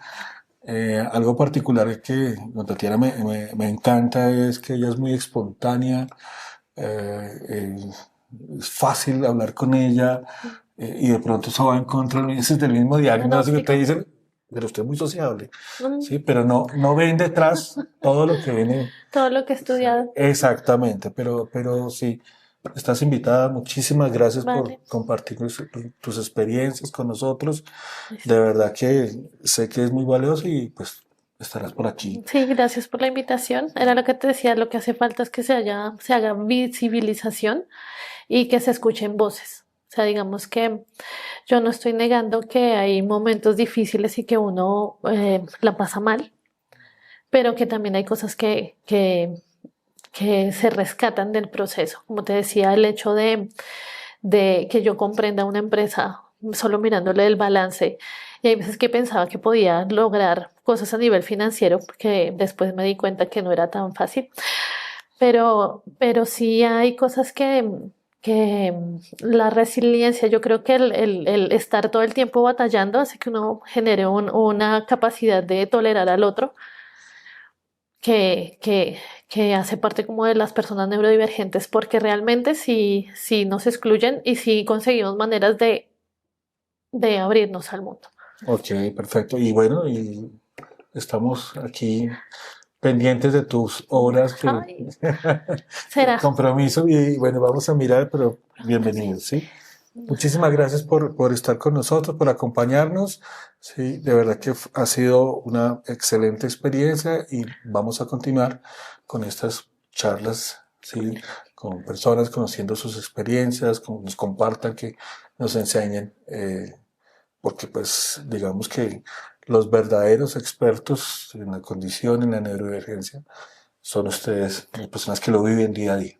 S1: Algo particular que con Tatiana me encanta es que ella es muy espontánea, eh, es fácil hablar con ella y de pronto eso va en contra del mismo diagnóstico que te dicen, pero usted es muy sociable, ¿sí? Pero no ven detrás todo lo que viene.
S2: Todo lo que he estudiado.
S1: Exactamente, pero sí, estás invitada. Muchísimas gracias por
S2: Vale.
S1: compartir tus experiencias con nosotros. De verdad que sé que es muy valioso y pues estarás por aquí.
S2: Sí, gracias por la invitación. Era lo que te decía, lo que hace falta es que se haga visibilización y que se escuchen voces. O sea, digamos que yo no estoy negando que hay momentos difíciles y que uno la pasa mal, pero que también hay cosas que se rescatan del proceso. Como te decía, el hecho de que yo comprenda una empresa solo mirándole el balance. Y hay veces que pensaba que podía lograr cosas a nivel financiero, porque después me di cuenta que no era tan fácil. Pero sí hay cosas que la resiliencia, yo creo que el estar todo el tiempo batallando hace que uno genere una capacidad de tolerar al otro que, que, que hace parte como de las personas neurodivergentes, porque realmente sí nos excluyen y sí conseguimos maneras de abrirnos al mundo.
S1: Ok, perfecto. Y bueno, y estamos aquí pendientes de tus obras,
S2: Ay, será.
S1: compromiso y bueno, vamos a mirar, pero bienvenidos, ¿sí? Muchísimas gracias por estar con nosotros, por acompañarnos. Sí, de verdad que ha sido una excelente experiencia y vamos a continuar con estas charlas, sí, con personas conociendo sus experiencias, que nos compartan, que nos enseñen, porque pues digamos que los verdaderos expertos en la condición, en la neurodivergencia, son ustedes, las personas que lo viven día a día.